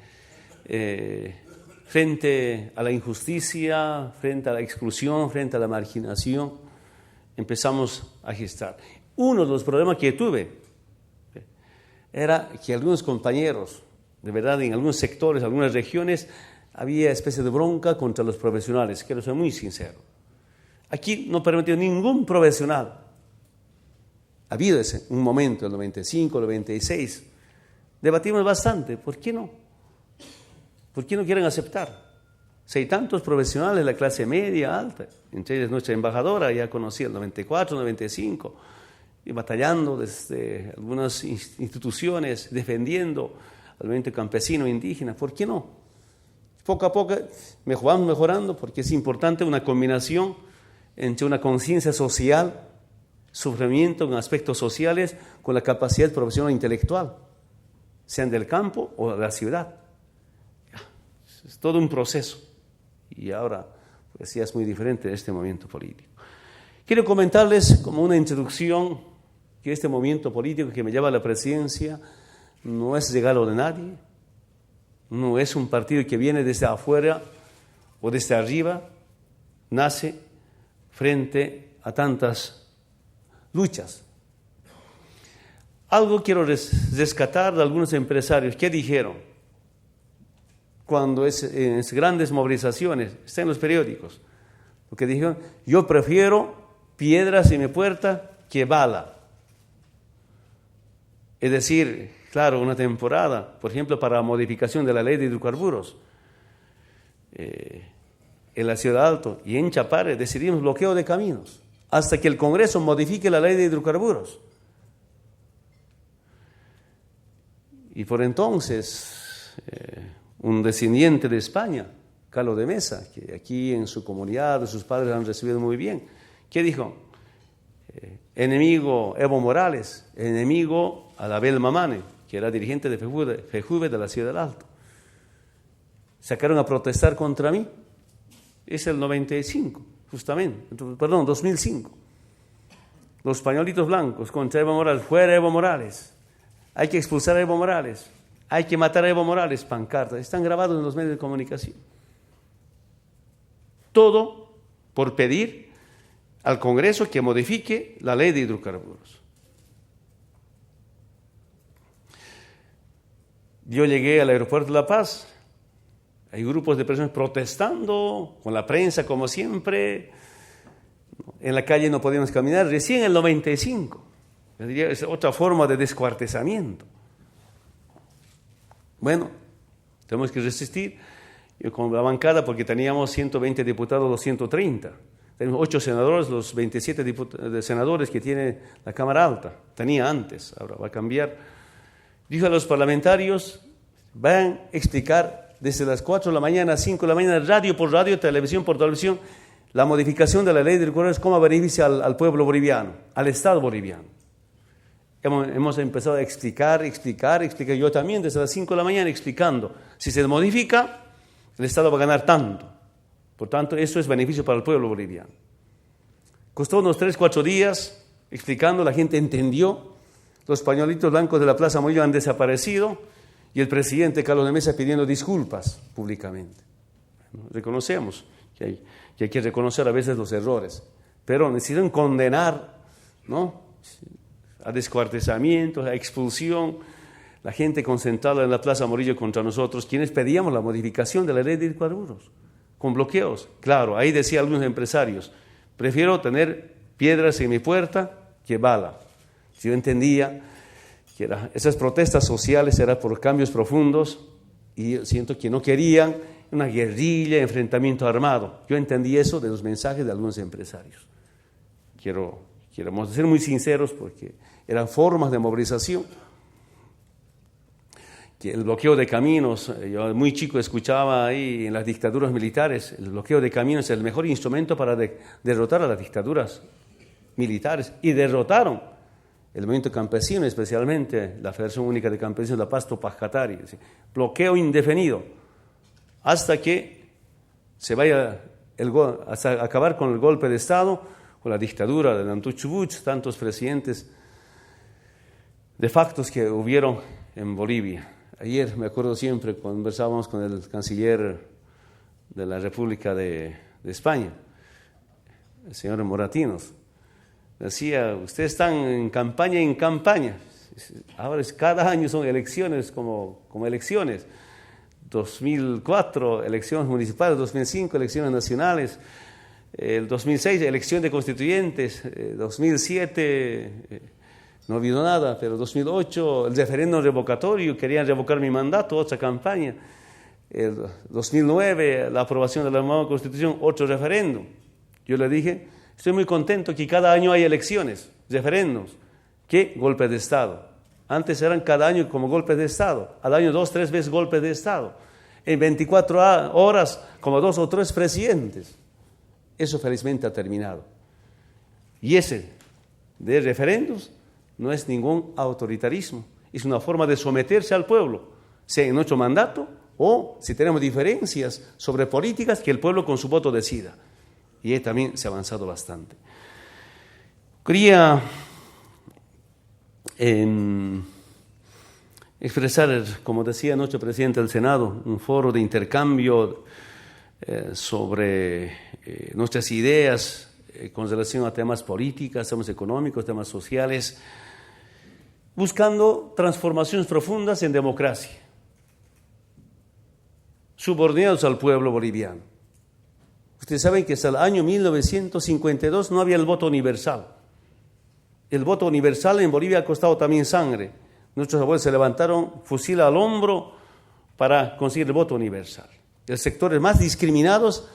frente a la injusticia, frente a la exclusión, frente a la marginación. Empezamos a gestar. Uno de los problemas que tuve era que algunos compañeros, de verdad, en algunos sectores, algunas regiones, había especie de bronca contra los profesionales. Quiero ser muy sincero. Aquí no permitió ningún profesional. Ha habido un momento, el 95, el 96. Debatimos bastante. ¿Por qué no? ¿Por qué no quieren aceptar? Si hay tantos profesionales de la clase media, alta, entre ellos nuestra embajadora, ya conocí el 94, 95, y batallando desde algunas instituciones, defendiendo al movimiento campesino e indígena. ¿Por qué no? Poco a poco vamos mejorando, porque es importante una combinación entre una conciencia social, sufrimiento en aspectos sociales, con la capacidad profesional e intelectual, sean del campo o de la ciudad. Es todo un proceso. Y ahora, pues ya es muy diferente este movimiento político. Quiero comentarles como una introducción que este movimiento político que me lleva a la presidencia no es regalo de nadie, no es un partido que viene desde afuera o desde arriba, nace frente a tantas luchas. Algo quiero rescatar de algunos empresarios que dijeron cuando en grandes movilizaciones, está en los periódicos, porque dijeron, yo prefiero piedras en mi puerta que bala. Es decir, claro, una temporada, por ejemplo, para la modificación de la ley de hidrocarburos, en la Ciudad Alto y en Chapare decidimos bloqueo de caminos, hasta que el Congreso modifique la ley de hidrocarburos. Y por entonces, un descendiente de España, Carlos de Mesa, que aquí en su comunidad, sus padres han recibido muy bien, ¿qué dijo? Enemigo Evo Morales, enemigo a Abel Mamane, que era dirigente de FEJUVE de la Ciudad del Alto. Sacaron a protestar contra mí. Es el 95, justamente, perdón, 2005. Los pañuelitos blancos contra Evo Morales, fuera Evo Morales. Hay que expulsar a Evo Morales. Hay que matar a Evo Morales, pancartas. Están grabados en los medios de comunicación. Todo por pedir al Congreso que modifique la ley de hidrocarburos. Yo llegué al aeropuerto de La Paz. Hay grupos de personas protestando, con la prensa como siempre. En la calle no podíamos caminar. Recién en el 95. Yo diría, es otra forma de descuartizamiento. Bueno, tenemos que resistir. Yo con la bancada, porque teníamos 120 diputados, los 130. Tenemos 8 senadores, los 27 senadores que tiene la Cámara Alta. Tenía antes, ahora va a cambiar. Dijo a los parlamentarios, van a explicar desde las 4 de la mañana a 5 de la mañana, radio por radio, televisión por televisión, la modificación de la ley de hidrocarburos, cómo beneficia al pueblo boliviano, al Estado boliviano. Hemos empezado a explicar. Yo también desde las 5 de la mañana explicando. Si se modifica, el Estado va a ganar tanto. Por tanto, eso es beneficio para el pueblo boliviano. Costó unos 3, 4 días explicando, la gente entendió. Los pañuelitos blancos de la Plaza Morillo han desaparecido y el presidente Carlos de Mesa pidiendo disculpas públicamente. Reconocemos que hay que reconocer a veces los errores, pero necesitan condenar, ¿no?, a descuartizamiento, a expulsión, la gente concentrada en la Plaza Morillo contra nosotros, quienes pedíamos la modificación de la ley de hidrocarburos, con bloqueos. Claro, ahí decían algunos empresarios, prefiero tener piedras en mi puerta que bala. Yo entendía que esas protestas sociales eran por cambios profundos y siento que no querían una guerrilla, enfrentamiento armado. Yo entendí eso de los mensajes de algunos empresarios. Quiero ser muy sinceros porque eran formas de movilización. Que el bloqueo de caminos, yo muy chico escuchaba ahí en las dictaduras militares, el bloqueo de caminos es el mejor instrumento para derrotar a las dictaduras militares y derrotaron el movimiento campesino, especialmente la Federación Única de Campesinos de la Paz Tupacatari. Bloqueo indefinido hasta que se vaya hasta acabar con el golpe de Estado, con la dictadura de Nantuchubuch, tantos presidentes de facto que hubieron en Bolivia. Ayer me acuerdo siempre, conversábamos con el canciller de la República de España, el señor Moratinos. Decía, ustedes están en campaña. Ahora cada año son elecciones como elecciones. 2004, elecciones municipales, 2005, elecciones nacionales, el 2006, elección de constituyentes, 2007, no ha habido nada, pero 2008, el referéndum revocatorio, querían revocar mi mandato, otra campaña. El 2009, la aprobación de la nueva Constitución, otro referéndum. Yo le dije, estoy muy contento que cada año hay elecciones, referéndums, que golpes de Estado. Antes eran cada año como golpes de Estado, al año 2, 3 veces golpes de Estado. En 24 horas, como 2 o 3 presidentes. Eso felizmente ha terminado. Y ese de referéndums no es ningún autoritarismo, es una forma de someterse al pueblo, sea en nuestro mandato o si tenemos diferencias sobre políticas, que el pueblo con su voto decida. Y ahí también se ha avanzado bastante. Quería expresar, como decía nuestro presidente del Senado, un foro de intercambio sobre nuestras ideas con relación a temas políticos, temas económicos, temas sociales, buscando transformaciones profundas en democracia, subordinados al pueblo boliviano. Ustedes saben que hasta el año 1952 no había el voto universal. El voto universal en Bolivia ha costado también sangre. Nuestros abuelos se levantaron fusil al hombro para conseguir el voto universal. Los sectores más discriminados,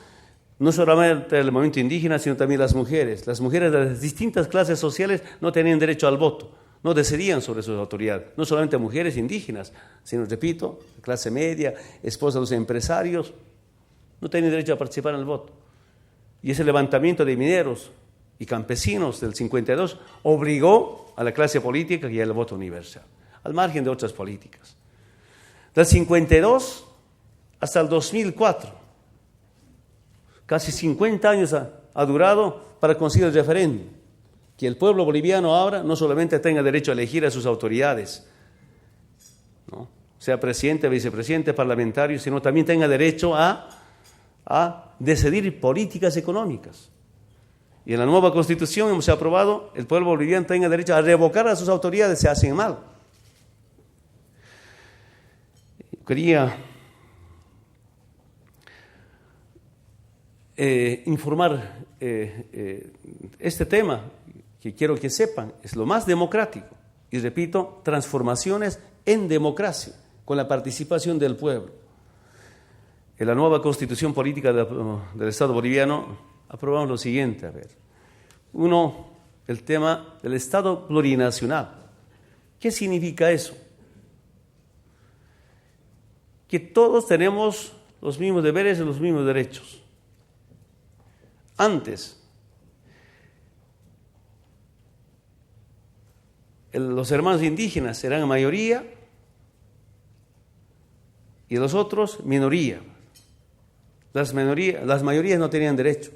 no solamente el movimiento indígena, sino también las mujeres. Las mujeres de las distintas clases sociales no tenían derecho al voto, no decidían sobre sus autoridades. No solamente mujeres indígenas, sino, repito, clase media, esposas de los empresarios, no tenían derecho a participar en el voto. Y ese levantamiento de mineros y campesinos del 52 obligó a la clase política que haya el voto universal, al margen de otras políticas. Del 52 hasta el 2004, casi 50 años ha durado para conseguir el referéndum, que el pueblo boliviano ahora no solamente tenga derecho a elegir a sus autoridades, ¿no?, sea presidente, vicepresidente, parlamentario, sino también tenga derecho a decidir políticas económicas. Y en la nueva Constitución hemos aprobado, el pueblo boliviano tenga derecho a revocar a sus autoridades si hacen mal. Quería informar este tema, que quiero que sepan, es lo más democrático. Y repito, transformaciones en democracia, con la participación del pueblo. En la nueva Constitución Política del Estado boliviano aprobamos lo siguiente, Uno, el tema del Estado plurinacional. ¿Qué significa eso? Que todos tenemos los mismos deberes y los mismos derechos. Antes, los hermanos indígenas eran mayoría y los otros minoría. Las mayorías no tenían derecho.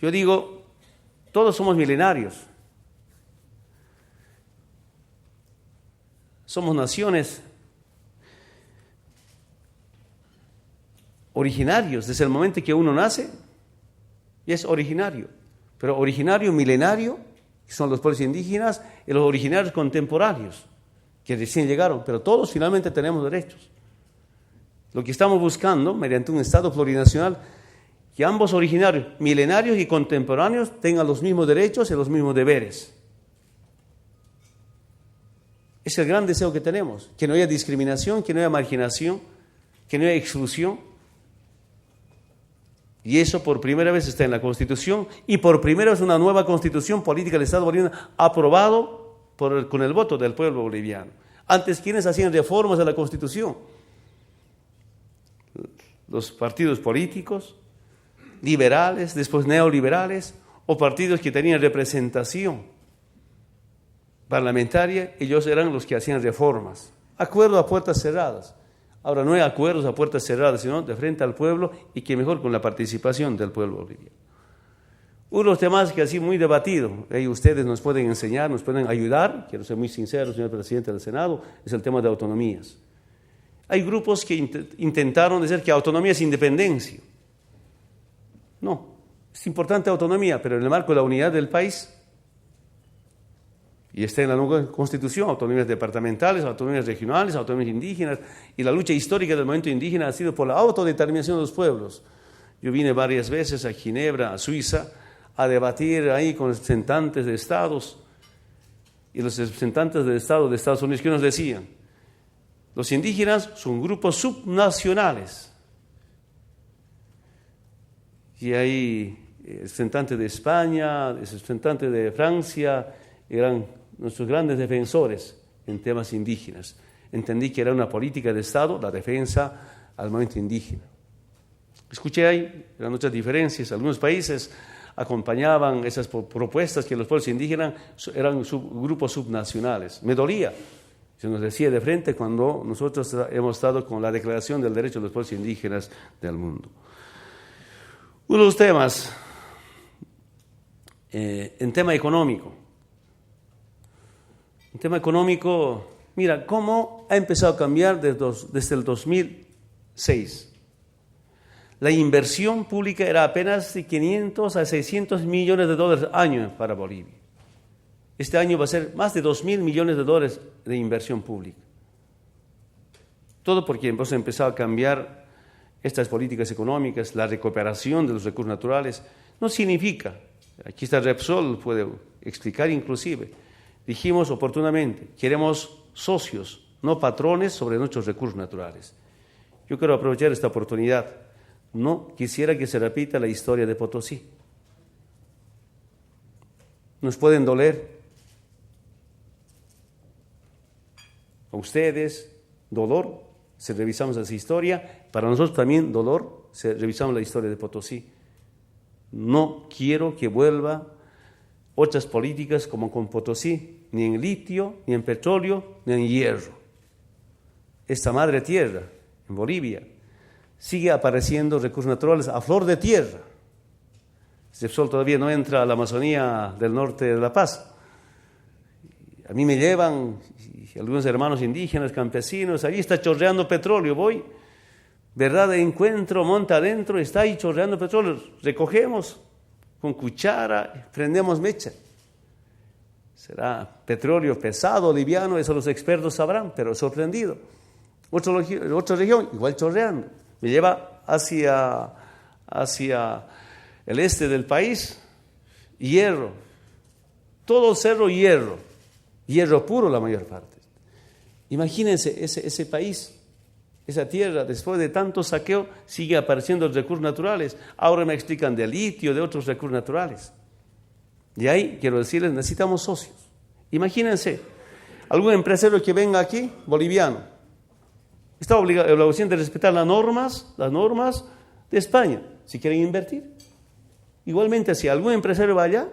Yo digo, todos somos milenarios. Somos naciones originarios. Desde el momento que uno nace, ya es originario. Pero originario, milenario, que son los pueblos indígenas, y los originarios contemporáneos, que recién llegaron. Pero todos finalmente tenemos derechos. Lo que estamos buscando, mediante un Estado plurinacional, que ambos originarios, milenarios y contemporáneos, tengan los mismos derechos y los mismos deberes. Es el gran deseo que tenemos, que no haya discriminación, que no haya marginación, que no haya exclusión. Y eso por primera vez está en la Constitución, y por primera vez una nueva Constitución política del Estado boliviano aprobado con el voto del pueblo boliviano. Antes, ¿quiénes hacían reformas a la Constitución? Los partidos políticos, liberales, después neoliberales, o partidos que tenían representación parlamentaria, ellos eran los que hacían reformas. Acuerdos a puertas cerradas. Ahora no hay acuerdos a puertas cerradas, sino de frente al pueblo, y que mejor con la participación del pueblo boliviano. Uno de los temas que ha sido muy debatido, y ustedes nos pueden enseñar, nos pueden ayudar, quiero ser muy sincero, señor presidente del Senado, es el tema de autonomías. Hay grupos que intentaron decir que autonomía es independencia. No, es importante autonomía, pero en el marco de la unidad del país, y está en la nueva Constitución, autonomías departamentales, autonomías regionales, autonomías indígenas, y la lucha histórica del movimiento indígena ha sido por la autodeterminación de los pueblos. Yo vine varias veces a Ginebra, a Suiza, a debatir ahí con representantes de estados, y los representantes de Estados Unidos, ¿qué nos decían? Los indígenas son grupos subnacionales. Y hay representantes de España, representantes de Francia, eran nuestros grandes defensores en temas indígenas. Entendí que era una política de Estado la defensa al movimiento indígena. Escuché ahí, eran muchas diferencias. Algunos países acompañaban esas propuestas que los pueblos indígenas eran grupos subnacionales. Me dolía. Se nos decía de frente cuando nosotros hemos estado con la Declaración del Derecho de los Pueblos Indígenas del Mundo. Uno de los temas, en tema económico. En tema económico, mira, cómo ha empezado a cambiar desde el 2006. La inversión pública era apenas de 500 a 600 millones de dólares al año para Bolivia. Este año va a ser más de 2.000 millones de dólares de inversión pública. Todo porque hemos empezado a cambiar estas políticas económicas, la recuperación de los recursos naturales. No significa, aquí está Repsol, puede explicar inclusive, dijimos oportunamente, queremos socios, no patrones sobre nuestros recursos naturales. Yo quiero aprovechar esta oportunidad. No quisiera que se repita la historia de Potosí. Nos pueden doler a ustedes, dolor, si revisamos esa historia, para nosotros también dolor, si revisamos la historia de Potosí. No quiero que vuelva otras políticas como con Potosí, ni en litio, ni en petróleo, ni en hierro. Esta madre tierra, en Bolivia, sigue apareciendo recursos naturales a flor de tierra. Repsol todavía no entra a la Amazonía del norte de La Paz. A mí me llevan algunos hermanos indígenas, campesinos, allí está chorreando petróleo, voy, ¿verdad? Encuentro, monta adentro, está ahí chorreando petróleo, recogemos con cuchara, prendemos mecha. Será petróleo pesado, liviano, eso los expertos sabrán, pero sorprendido. Otra región, igual chorreando, me lleva hacia el este del país, hierro, todo cerro hierro puro la mayor parte. Imagínense ese país, esa tierra, después de tanto saqueo, sigue apareciendo recursos naturales. Ahora me explican de litio, de otros recursos naturales. Y ahí, quiero decirles, necesitamos socios. Imagínense, algún empresario que venga aquí, boliviano, está obligado la obligación de respetar las normas de España, si quieren invertir. Igualmente, si algún empresario va allá,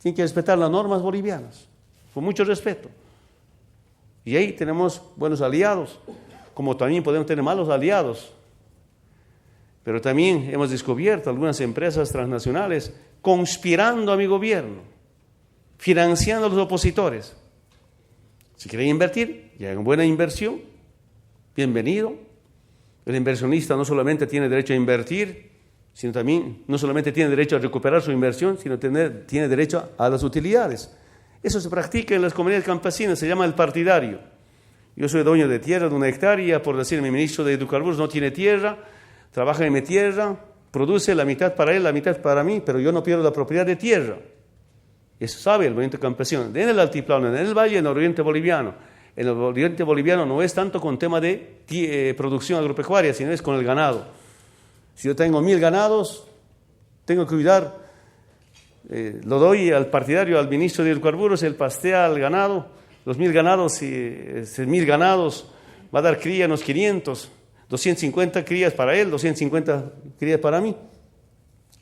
tiene que respetar las normas bolivianas, con mucho respeto. Y ahí tenemos buenos aliados, como también podemos tener malos aliados. Pero también hemos descubierto algunas empresas transnacionales conspirando a mi gobierno, financiando a los opositores. Si quieren invertir, y hagan buena inversión, bienvenido. El inversionista no solamente tiene derecho a invertir, sino también no solamente tiene derecho a recuperar su inversión, sino tiene derecho a las utilidades. Eso se practica en las comunidades campesinas, se llama el partidario. Yo soy dueño de tierra, de 1 hectárea, por decir, mi ministro de Hidrocarburos no tiene tierra, trabaja en mi tierra, produce la mitad para él, la mitad para mí, pero yo no pierdo la propiedad de tierra. Eso sabe el movimiento campesino. En el altiplano, en el valle, en el oriente boliviano. En el oriente boliviano no es tanto con tema de producción agropecuaria, sino es con el ganado. Si yo tengo 1000 ganados, tengo que cuidar. Lo doy al partidario, al ministro de Hidrocarburos, él pastea al ganado, los 1000 ganados, y 1000 ganados va a dar cría unos 500, 250 crías para él, 250 crías para mí.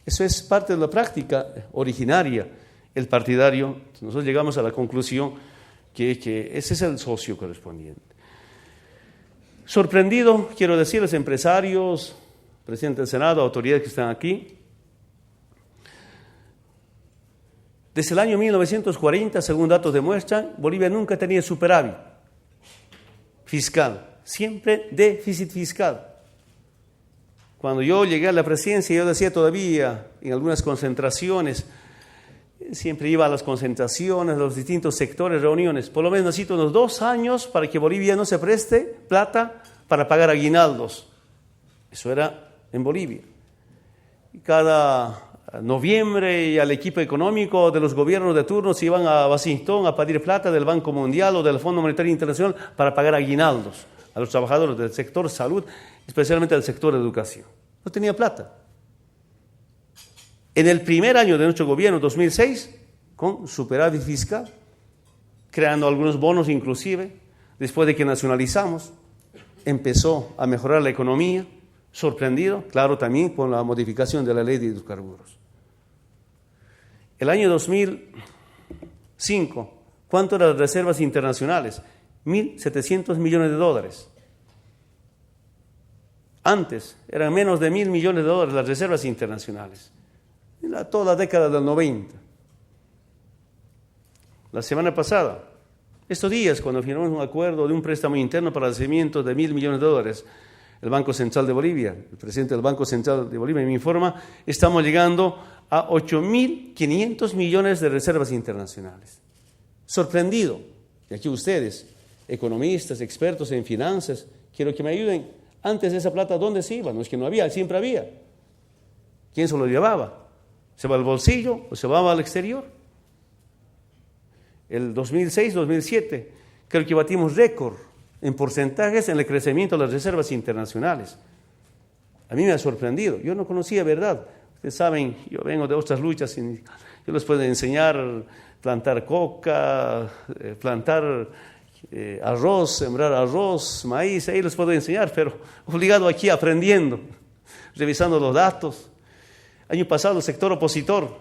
Eso es parte de la práctica originaria, el partidario. Nosotros llegamos a la conclusión que ese es el socio correspondiente. Sorprendido, quiero decirles, empresarios, presidente del Senado, autoridades que están aquí. Desde el año 1940, según datos demuestran, Bolivia nunca tenía superávit fiscal, siempre déficit fiscal. Cuando yo llegué a la presidencia, yo decía todavía en algunas concentraciones, siempre iba a las concentraciones, a los distintos sectores, reuniones, por lo menos necesito unos 2 años para que Bolivia no se preste plata para pagar aguinaldos. Eso era en Bolivia. Cada noviembre y al equipo económico de los gobiernos de turno se iban a Washington a pedir plata del Banco Mundial o del Fondo Monetario Internacional para pagar aguinaldos a los trabajadores del sector salud, especialmente del sector educación. No tenía plata. En el primer año de nuestro gobierno, 2006, con superávit fiscal, creando algunos bonos inclusive, después de que nacionalizamos, empezó a mejorar la economía, sorprendido, claro, también con la modificación de la ley de hidrocarburos. El año 2005, ¿cuánto eran las reservas internacionales? 1.700 millones de dólares. Antes eran menos de 1.000 millones de dólares las reservas internacionales. Toda la década del 90. La semana pasada, estos días, cuando firmamos un acuerdo de un préstamo interno para el crecimiento de 1.000 millones de dólares, el Banco Central de Bolivia, el presidente del Banco Central de Bolivia me informa, estamos llegando a 8.500 millones de reservas internacionales. Sorprendido. Y aquí ustedes, economistas, expertos en finanzas, quiero que me ayuden. Antes de esa plata, ¿dónde se iba? No es que no había, siempre había. ¿Quién se lo llevaba? ¿Se va al bolsillo o se va al exterior? El 2006-2007, creo que batimos récord en porcentajes en el crecimiento de las reservas internacionales. A mí me ha sorprendido. Yo no conocía, ¿verdad? Ustedes saben, yo vengo de otras luchas. Yo les puedo enseñar plantar coca, plantar arroz, sembrar arroz, maíz. Ahí les puedo enseñar, pero obligado aquí aprendiendo, revisando los datos. Año pasado el sector opositor,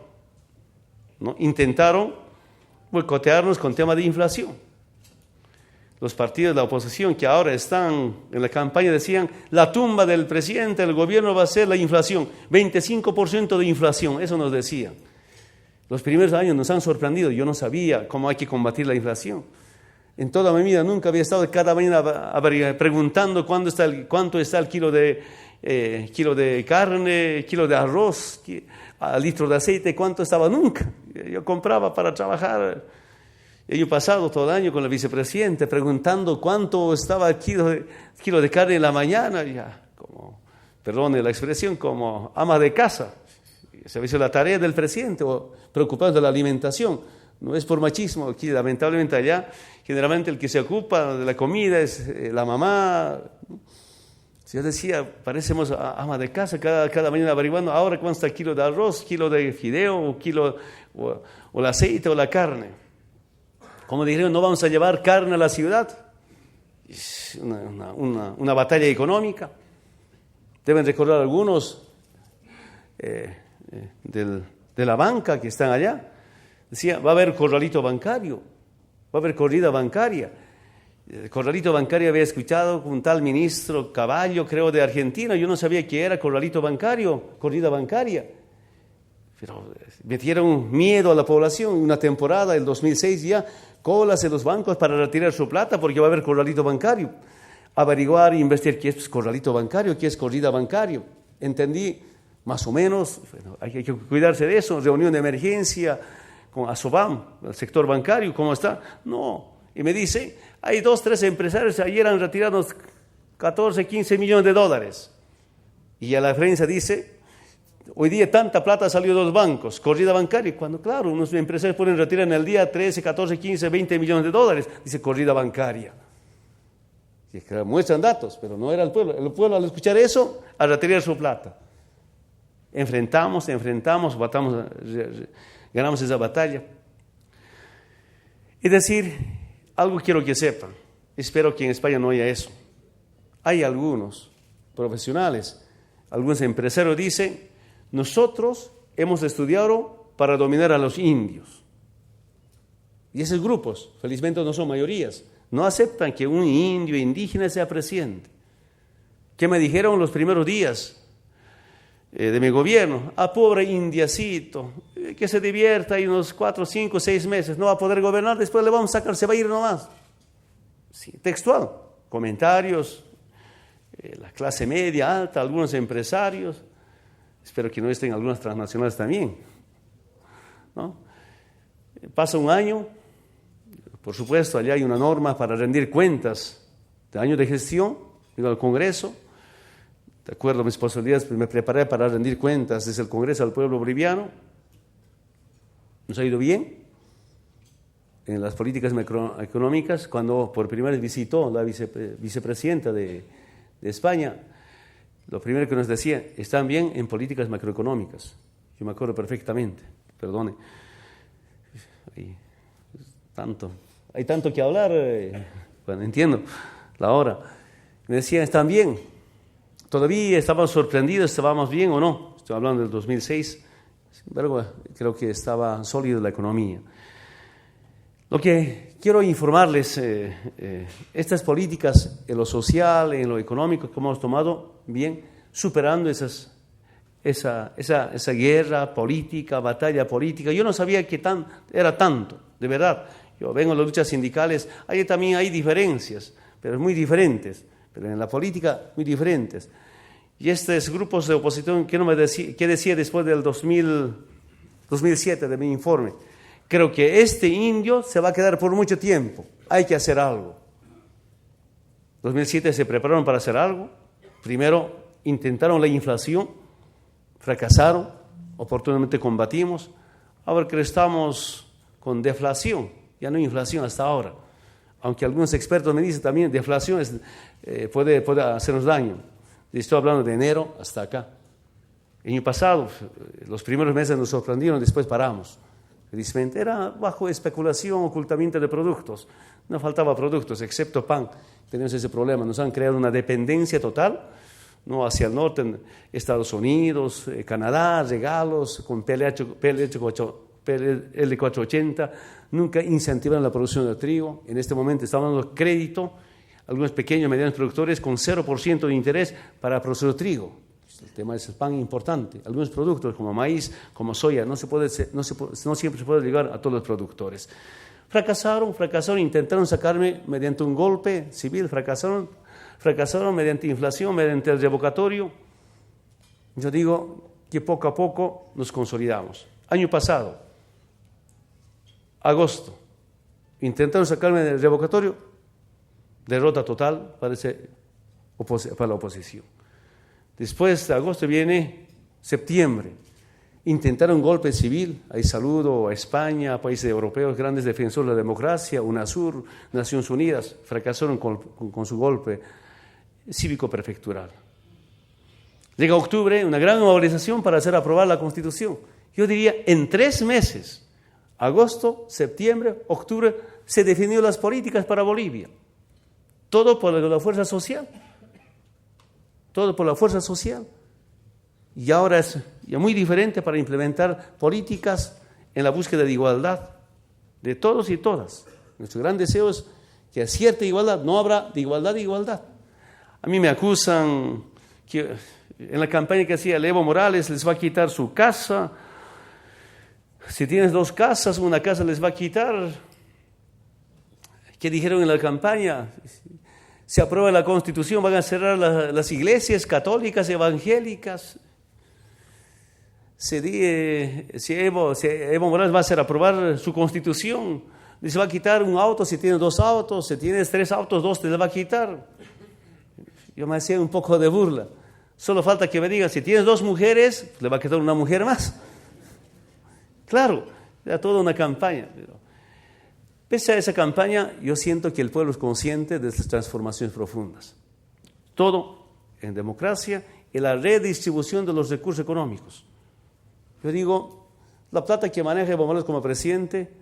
¿no?, intentaron boicotearnos con tema de inflación. Los partidos de la oposición que ahora están en la campaña decían, la tumba del presidente del gobierno va a ser la inflación, 25% de inflación, eso nos decían. Los primeros años nos han sorprendido, yo no sabía cómo hay que combatir la inflación. En toda mi vida nunca había estado cada mañana preguntando cuánto está el kilo de carne, kilo de arroz, al litro de aceite, cuánto estaba nunca. Yo compraba para trabajar. El año pasado, todo el año, con el vicepresidente, preguntando cuánto estaba el kilo de carne en la mañana, ya, como, perdone la expresión, como ama de casa. Se hizo la tarea del presidente, o preocupado de la alimentación. No es por machismo, aquí lamentablemente allá, generalmente el que se ocupa de la comida es la mamá. Yo decía, parecemos ama de casa, cada mañana averiguando, ahora cuánto está el kilo de arroz, kilo de fideo, o el aceite o la carne. Como dijeron, no vamos a llevar carne a la ciudad. Es una batalla económica. Deben recordar algunos de la banca que están allá. Decía, va a haber corralito bancario, va a haber corrida bancaria. El corralito bancario había escuchado un tal ministro Caballo, creo, de Argentina. Yo no sabía qué era corralito bancario, corrida bancaria. Pero metieron miedo a la población. Una temporada, el 2006 ya, colas en los bancos para retirar su plata porque va a haber corralito bancario. Averiguar e investigar qué es corralito bancario, qué es corrida bancario. Entendí más o menos, bueno, hay que cuidarse de eso, reunión de emergencia con Asobam, el sector bancario, ¿cómo está? No, y me dice, hay 2, 3 empresarios ayer han retirado 14, 15 millones de dólares. Y a la prensa dice, hoy día tanta plata salió de los bancos, corrida bancaria, cuando claro, unos empresarios pueden retirar en el día 13, 14, 15, 20 millones de dólares, dice corrida bancaria. Y que muestran datos, pero no era el pueblo al escuchar eso, a retirar su plata. Enfrentamos, batamos, ganamos esa batalla. Es decir, algo quiero que sepan, espero que en España no haya eso. Hay algunos profesionales, algunos empresarios dicen, nosotros hemos estudiado para dominar a los indios. Y esos grupos, felizmente no son mayorías, no aceptan que un indio indígena sea presidente. ¿Qué me dijeron los primeros días de mi gobierno? Pobre indiacito, que se divierta ahí unos 4, 5, 6 meses, no va a poder gobernar, después le vamos a sacar, se va a ir nomás. Sí, textual, comentarios, la clase media, alta, algunos empresarios, espero que no estén algunas transnacionales también, ¿no? Pasa un año, por supuesto, allá hay una norma para rendir cuentas de año de gestión, digo al Congreso, de acuerdo a mis posibilidades, me preparé para rendir cuentas desde el Congreso al pueblo boliviano, nos ha ido bien en las políticas macroeconómicas. Cuando por primera vez visitó la vicepresidenta de España, lo primero que nos decía, están bien en políticas macroeconómicas. Yo me acuerdo perfectamente, perdone. Hay tanto que hablar, bueno, entiendo la hora. Me decían, están bien. Todavía estábamos sorprendidos, estábamos bien o no. Estoy hablando del 2006. Sin embargo, creo que estaba sólida la economía. Lo que quiero informarles, estas políticas en lo social, en lo económico que hemos tomado, bien, superando esa guerra política, batalla política. Yo no sabía que era tanto, de verdad. Yo vengo de las luchas sindicales, ahí también hay diferencias, pero muy diferentes, pero en la política muy diferentes. Y estos grupos de oposición, ¿qué decía después del 2007 de mi informe? Creo que este indio se va a quedar por mucho tiempo, hay que hacer algo. 2007 se prepararon para hacer algo, primero intentaron la inflación, fracasaron, oportunamente combatimos, ahora que estamos con deflación, ya no hay inflación hasta ahora, aunque algunos expertos me dicen también deflación puede hacernos daño. Estoy hablando de enero hasta acá. El año pasado, los primeros meses nos sorprendieron, después paramos. Felizmente era bajo especulación, ocultamiento de productos. No faltaba productos, excepto pan. Tenemos ese problema, nos han creado una dependencia total, ¿no? Hacia el norte, Estados Unidos, Canadá, regalos con L480, nunca incentivan la producción de trigo. En este momento estamos dando crédito a algunos pequeños y medianos productores con 0% de interés para producir trigo. El tema es el pan importante. Algunos productos como maíz, como soya, no siempre se puede llegar a todos los productores. Fracasaron, intentaron sacarme mediante un golpe civil, fracasaron mediante inflación, mediante el revocatorio. Yo digo que poco a poco nos consolidamos. Año pasado, agosto, intentaron sacarme del revocatorio, derrota total para la oposición. Después de agosto viene septiembre, intentaron golpe civil, ahí saludo a España, a países europeos, grandes defensores de la democracia, UNASUR, Naciones Unidas, fracasaron con su golpe cívico-prefectural. Llega octubre, una gran movilización para hacer aprobar la Constitución. Yo diría, en 3 meses, agosto, septiembre, octubre, se definió las políticas para Bolivia. Todo por la fuerza social. Todo por la fuerza social. Y ahora es ya muy diferente para implementar políticas en la búsqueda de igualdad de todos y todas. Nuestro gran deseo es que a cierta igualdad, no habrá de igualdad. A mí me acusan que en la campaña que hacía Evo Morales les va a quitar su casa. Si tienes 2 casas, una casa les va a quitar. ¿Qué dijeron en la campaña? Se aprueba la Constitución, van a cerrar las iglesias católicas, evangélicas. Si Evo Morales va a hacer aprobar su Constitución, les va a quitar un auto si tienes 2 autos, si tienes 3 autos, 2 te les va a quitar. Yo me hacía un poco de burla. Solo falta que me digan, si tienes 2 mujeres, le va a quitar una mujer más. Claro, era toda una campaña. Pese a esa campaña, yo siento que el pueblo es consciente de estas transformaciones profundas. Todo en democracia y la redistribución de los recursos económicos. Yo digo, la plata que maneja Evo Morales como presidente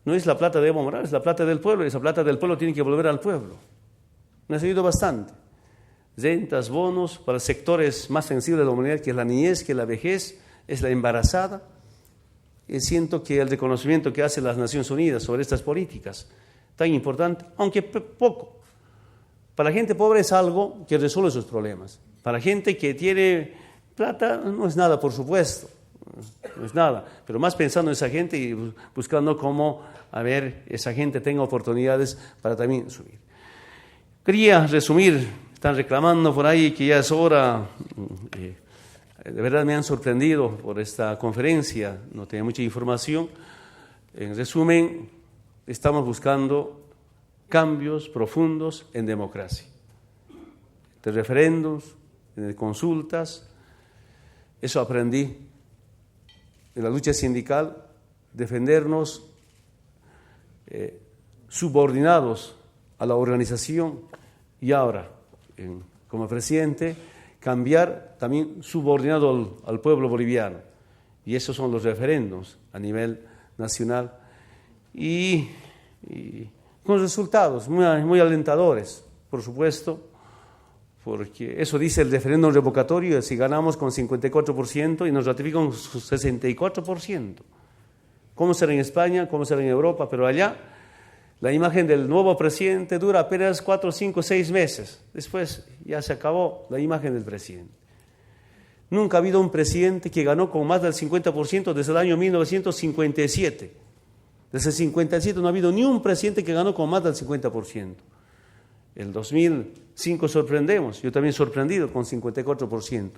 no es la plata de Evo Morales, es la plata del pueblo, y esa plata del pueblo tiene que volver al pueblo. Me ha servido bastante. rentas, bonos para sectores más sensibles de la humanidad, que es la niñez, que es la vejez, es la embarazada. Y siento que el reconocimiento que hacen las Naciones Unidas sobre estas políticas, tan importante, aunque poco, para la gente pobre es algo que resuelve sus problemas. Para la gente que tiene plata no es nada, por supuesto, no es nada, pero más pensando en esa gente y buscando cómo, esa gente tenga oportunidades para también subir. Quería resumir, están reclamando por ahí que ya es hora. De verdad me han sorprendido por esta conferencia, no tenía mucha información. En resumen, estamos buscando cambios profundos en democracia, de referendos, de consultas. Eso aprendí en la lucha sindical, defendernos subordinados a la organización y ahora, como presidente, cambiar también subordinado al pueblo boliviano. Y esos son los referendos a nivel nacional y con resultados muy alentadores, por supuesto, porque eso dice el referéndum revocatorio, si ganamos con 54% y nos ratifican con 64%. ¿Cómo será en España? ¿Cómo será en Europa? Pero allá la imagen del nuevo presidente dura apenas 4, 5, 6 meses. Después ya se acabó la imagen del presidente. Nunca ha habido un presidente que ganó con más del 50% desde el año 1957. Desde el 57 no ha habido ni un presidente que ganó con más del 50%. El 2005 sorprendemos, yo también sorprendido con 54%.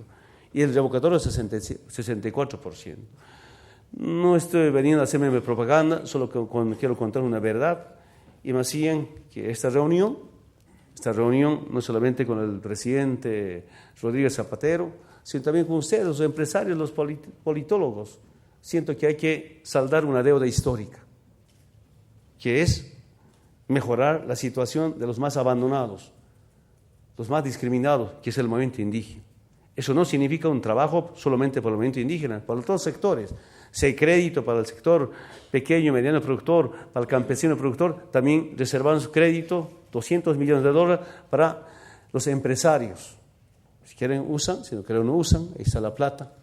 Y el revocatorio 64%. No estoy veniendo a hacerme propaganda, solo que quiero contar una verdad. Y me hacían que esta reunión no solamente con el presidente Rodríguez Zapatero, sino también con ustedes, los empresarios, los politólogos. Siento que hay que saldar una deuda histórica, que es mejorar la situación de los más abandonados, los más discriminados, que es el movimiento indígena. Eso no significa un trabajo solamente para el movimiento indígena, para todos los sectores. Si hay crédito para el sector pequeño y mediano productor, para el campesino productor, también reservamos crédito, $200 millones para los empresarios. Si quieren usan, si no quieren no usan, ahí está la plata.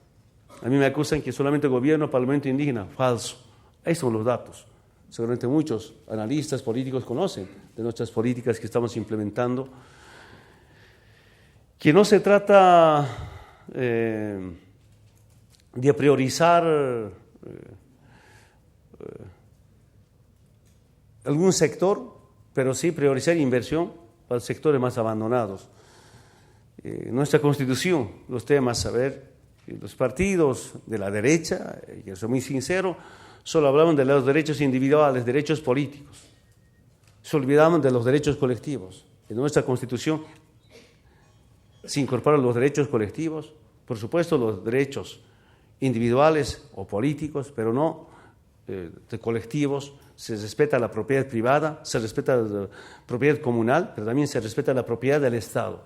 A mí me acusan que solamente el gobierno para el movimiento indígena, falso. Ahí son los datos. Seguramente muchos analistas políticos conocen de nuestras políticas que estamos implementando. Que no se trata de priorizar algún sector, pero sí priorizar inversión para los sectores más abandonados. Nuestra Constitución, los temas, los partidos de la derecha, yo soy muy sincero, solo hablaban de los derechos individuales, derechos políticos. Se olvidaban de los derechos colectivos. En nuestra Constitución se incorporan los derechos colectivos, por supuesto los derechos individuales o políticos, pero no de colectivos. Se respeta la propiedad privada, se respeta la propiedad comunal, pero también se respeta la propiedad del Estado.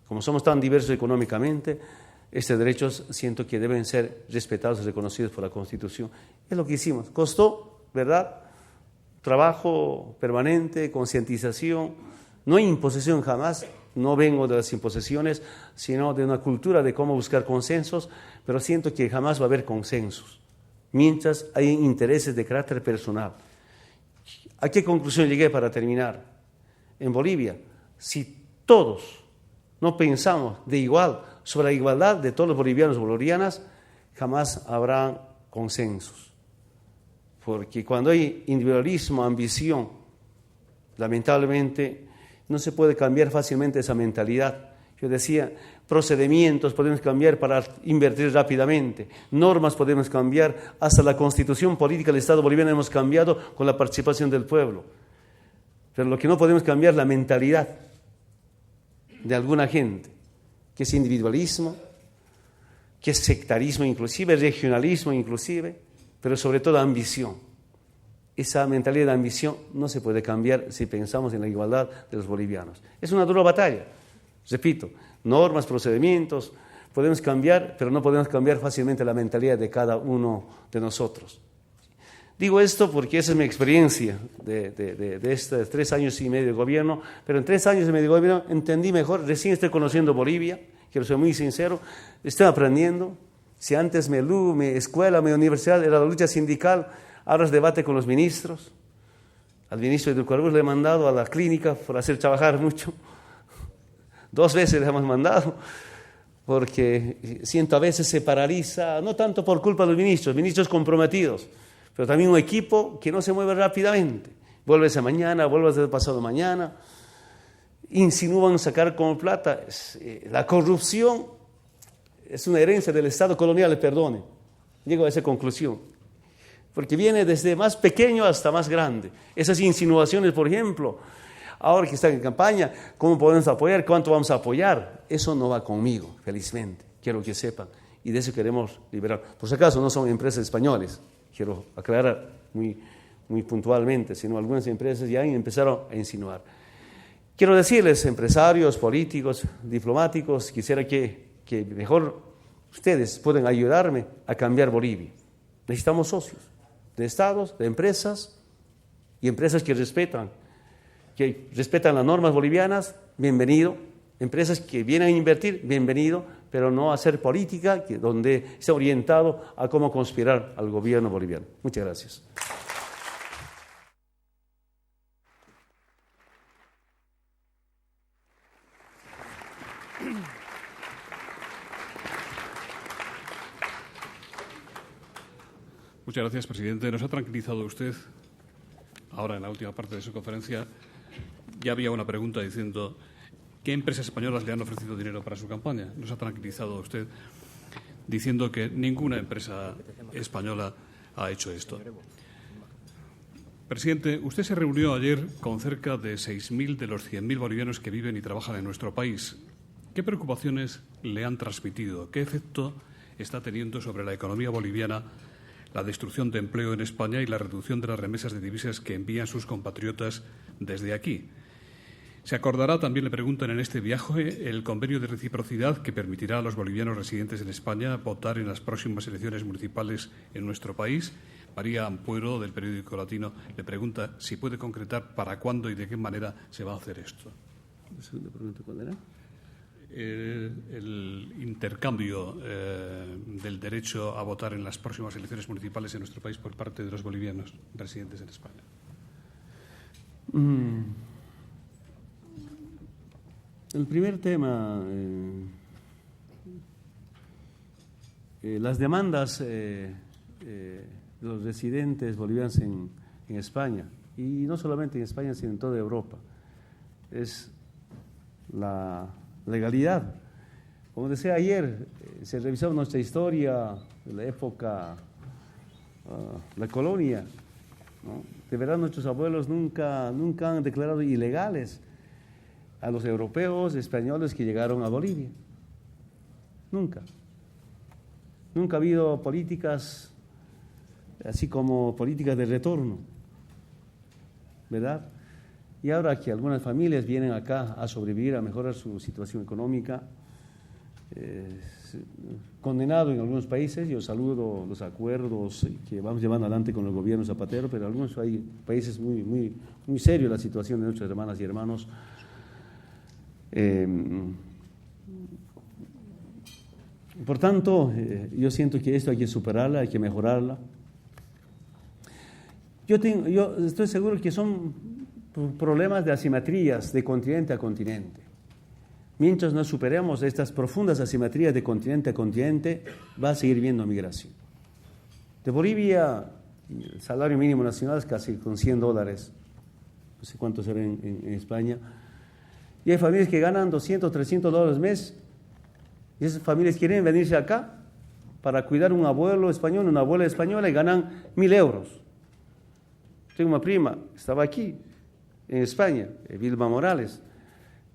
Como somos tan diversos económicamente, estos derechos siento que deben ser respetados y reconocidos por la Constitución. Es lo que hicimos. Costó, ¿verdad? Trabajo permanente, concientización, no imposición jamás. No vengo de las imposiciones, sino de una cultura de cómo buscar consensos, pero siento que jamás va a haber consensos, mientras hay intereses de carácter personal. ¿A qué conclusión llegué para terminar? En Bolivia, si todos no pensamos de igual sobre la igualdad de todos los bolivianos y bolivianas, jamás habrá consensos. Porque cuando hay individualismo, ambición, lamentablemente no se puede cambiar fácilmente esa mentalidad. Yo decía, procedimientos podemos cambiar para invertir rápidamente, normas podemos cambiar, hasta la Constitución política del Estado boliviano hemos cambiado con la participación del pueblo. Pero lo que no podemos cambiar es la mentalidad de alguna gente, que es individualismo, que es sectarismo inclusive, regionalismo inclusive, pero sobre todo ambición. Esa mentalidad de ambición no se puede cambiar si pensamos en la igualdad de los bolivianos. Es una dura batalla. Repito, normas, procedimientos, podemos cambiar, pero no podemos cambiar fácilmente la mentalidad de cada uno de nosotros. Digo esto porque esa es mi experiencia de estos 3 años y medio de gobierno, pero en 3 años y medio de gobierno entendí mejor, recién estoy conociendo Bolivia, quiero ser muy sincero, estoy aprendiendo. Si antes mi escuela, mi universidad era la lucha sindical, ahora es debate con los ministros. Al ministro de Hidrocarburos le he mandado a la clínica por hacer trabajar mucho. 2 veces le hemos mandado, porque siento a veces se paraliza, no tanto por culpa de los ministros comprometidos, pero también un equipo que no se mueve rápidamente. Vuelves mañana, vuelves pasado mañana, insinúan sacar como plata. La corrupción es una herencia del Estado colonial, perdone. Llego a esa conclusión, porque viene desde más pequeño hasta más grande. Esas insinuaciones, por ejemplo, ahora que están en campaña, ¿cómo podemos apoyar? ¿Cuánto vamos a apoyar? Eso no va conmigo, felizmente, quiero que sepan, y de eso queremos liberar. Por si acaso, no son empresas españolas, quiero aclarar muy puntualmente, sino algunas empresas ya empezaron a insinuar. Quiero decirles, empresarios, políticos, diplomáticos, quisiera que mejor ustedes puedan ayudarme a cambiar Bolivia. Necesitamos socios de estados, de empresas, y empresas que respetan las normas bolivianas, bienvenido. Empresas que vienen a invertir, bienvenido, pero no a hacer política donde esté orientado a cómo conspirar al gobierno boliviano. Muchas gracias. Muchas gracias, presidente. Nos ha tranquilizado usted. Ahora, en la última parte de su conferencia, ya había una pregunta diciendo ¿qué empresas españolas le han ofrecido dinero para su campaña? Nos ha tranquilizado usted diciendo que ninguna empresa española ha hecho esto. Presidente, usted se reunió ayer con cerca de 6.000 de los 100.000 bolivianos que viven y trabajan en nuestro país. ¿Qué preocupaciones le han transmitido? ¿Qué efecto está teniendo sobre la economía boliviana la destrucción de empleo en España y la reducción de las remesas de divisas que envían sus compatriotas desde aquí? Se acordará, también le preguntan en este viaje, el convenio de reciprocidad que permitirá a los bolivianos residentes en España votar en las próximas elecciones municipales en nuestro país. María Ampuero, del periódico Latino, le pregunta si puede concretar para cuándo y de qué manera se va a hacer esto. ¿La segunda pregunta cuál era? El intercambio del derecho a votar en las próximas elecciones municipales en nuestro país por parte de los bolivianos residentes en España. El primer tema, las demandas de los residentes bolivianos en España, y no solamente en España, sino en toda Europa, es la legalidad. Como decía ayer, se revisó nuestra historia de la época, la colonia, ¿no? De verdad nuestros abuelos nunca han declarado ilegales a los europeos, españoles que llegaron a Bolivia. Nunca ha habido políticas así como políticas de retorno, ¿verdad? Y ahora que algunas familias vienen acá a sobrevivir, a mejorar su situación económica, condenado en algunos países, yo saludo los acuerdos que vamos llevando adelante con el gobierno Zapatero, pero en algunos hay países muy serios la situación de nuestras hermanas y hermanos. Por tanto, yo siento que esto hay que superarla, hay que mejorarla. Yo estoy seguro que son problemas de asimetrías de continente a continente. Mientras no superemos estas profundas asimetrías de continente a continente, va a seguir habiendo migración. De Bolivia, el salario mínimo nacional es casi con $100, no sé cuánto será en España, y hay familias que ganan $200, $300 al mes, y esas familias quieren venirse acá para cuidar un abuelo español, una abuela española, y ganan 1.000 euros. Tengo una prima, estaba aquí, en España, Vilma Morales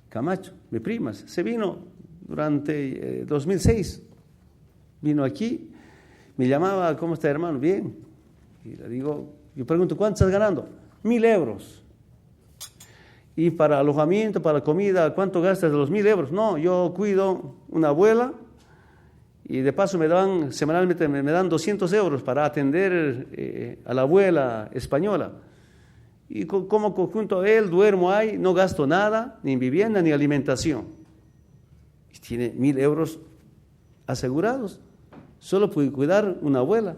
Camacho, mi prima, se vino durante 2006, vino aquí, me llamaba, ¿cómo está hermano? Bien. Y le digo, yo pregunto, ¿cuánto estás ganando? 1.000 euros. Y para alojamiento, para comida, ¿cuánto gastas de los 1.000 euros? No, yo cuido una abuela Y de paso semanalmente me dan 200 euros para atender a la abuela española. Y como junto a él duermo ahí, no gasto nada, ni en vivienda ni alimentación. Y tiene 1.000 euros asegurados, solo puede cuidar una abuela.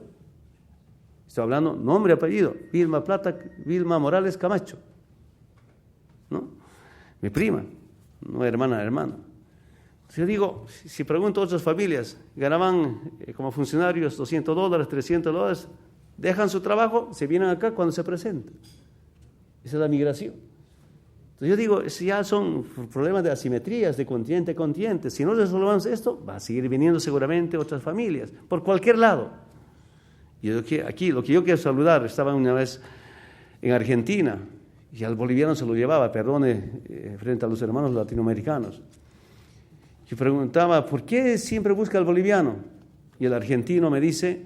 Estoy hablando nombre y apellido, Vilma Morales Camacho, ¿no? Mi prima, no hermana. Yo digo, si pregunto a otras familias, ganaban como funcionarios $200, $300, dejan su trabajo, se vienen acá cuando se presentan. Esa es la migración. Entonces yo digo, ya son problemas de asimetrías de continente a continente. Si no resolvemos esto, va a seguir viniendo seguramente otras familias, por cualquier lado. Y aquí lo que yo quiero saludar, estaba una vez en Argentina, y al boliviano se lo llevaba, frente a los hermanos latinoamericanos. Yo preguntaba, ¿por qué siempre busca al boliviano? Y el argentino me dice,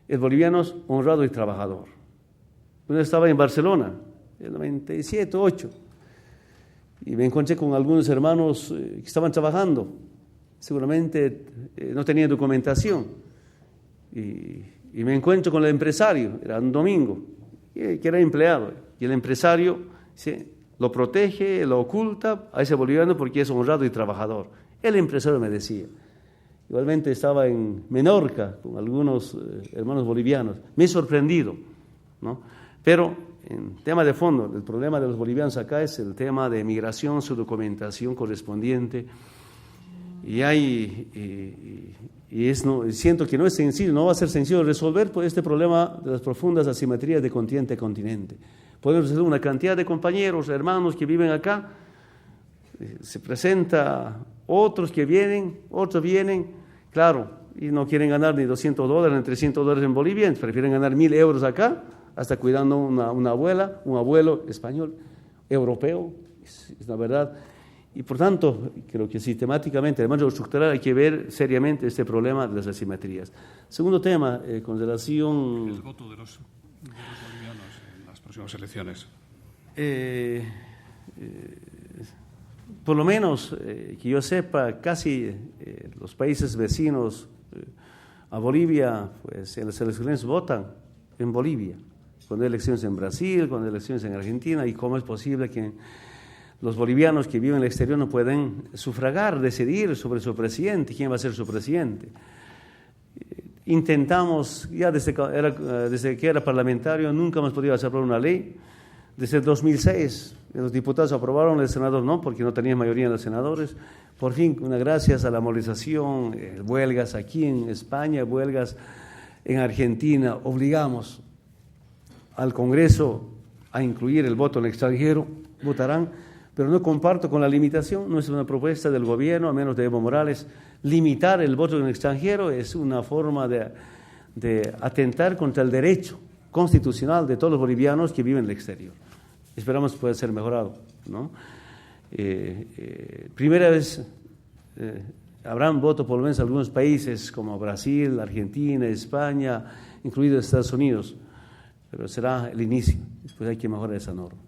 el boliviano es honrado y trabajador. Yo estaba en Barcelona, en el 97, 8, y me encontré con algunos hermanos que estaban trabajando, seguramente no tenían documentación, y me encuentro con el empresario, era un domingo, que era empleado, y el empresario lo protege, lo oculta a ese boliviano porque es honrado y trabajador. El empresario me decía. Igualmente estaba en Menorca con algunos hermanos bolivianos. Me he sorprendido, ¿no? Pero en tema de fondo, el problema de los bolivianos acá es el tema de migración, su documentación correspondiente. Siento que no es sencillo, no va a ser sencillo resolver este problema de las profundas asimetrías de continente a continente. Podemos ser una cantidad de compañeros, hermanos que viven acá, se presenta otros vienen, claro, y no quieren ganar ni $200 ni $300 en Bolivia, prefieren ganar 1.000 euros acá, hasta cuidando una abuela, un abuelo español, europeo, es la verdad. Y por tanto, creo que sistemáticamente, además de lo estructural, hay que ver seriamente este problema de las asimetrías. Segundo tema, con relación... El voto de los bolivianos en las próximas elecciones. Por lo menos, que yo sepa, casi los países vecinos a Bolivia, pues en las elecciones votan en Bolivia. Cuando hay elecciones en Brasil, cuando hay elecciones en Argentina, y cómo es posible que los bolivianos que viven en el exterior no pueden sufragar, decidir sobre su presidente, quién va a ser su presidente. Intentamos, ya desde que era parlamentario, nunca hemos podido aprobar una ley. Desde el 2006, los diputados aprobaron, el senador no, porque no tenía mayoría en los senadores. Por fin, gracias a la movilización, huelgas aquí en España, huelgas en Argentina, obligamos al Congreso a incluir el voto en el extranjero, votarán, pero no comparto con la limitación, no es una propuesta del gobierno, a menos de Evo Morales. Limitar el voto en el extranjero es una forma de atentar contra el derecho constitucional de todos los bolivianos que viven en el exterior. Esperamos que pueda ser mejorado, ¿no? Primera vez habrán voto por lo menos en algunos países como Brasil, Argentina, España, incluido Estados Unidos, pero será el inicio, después hay que mejorar esa norma.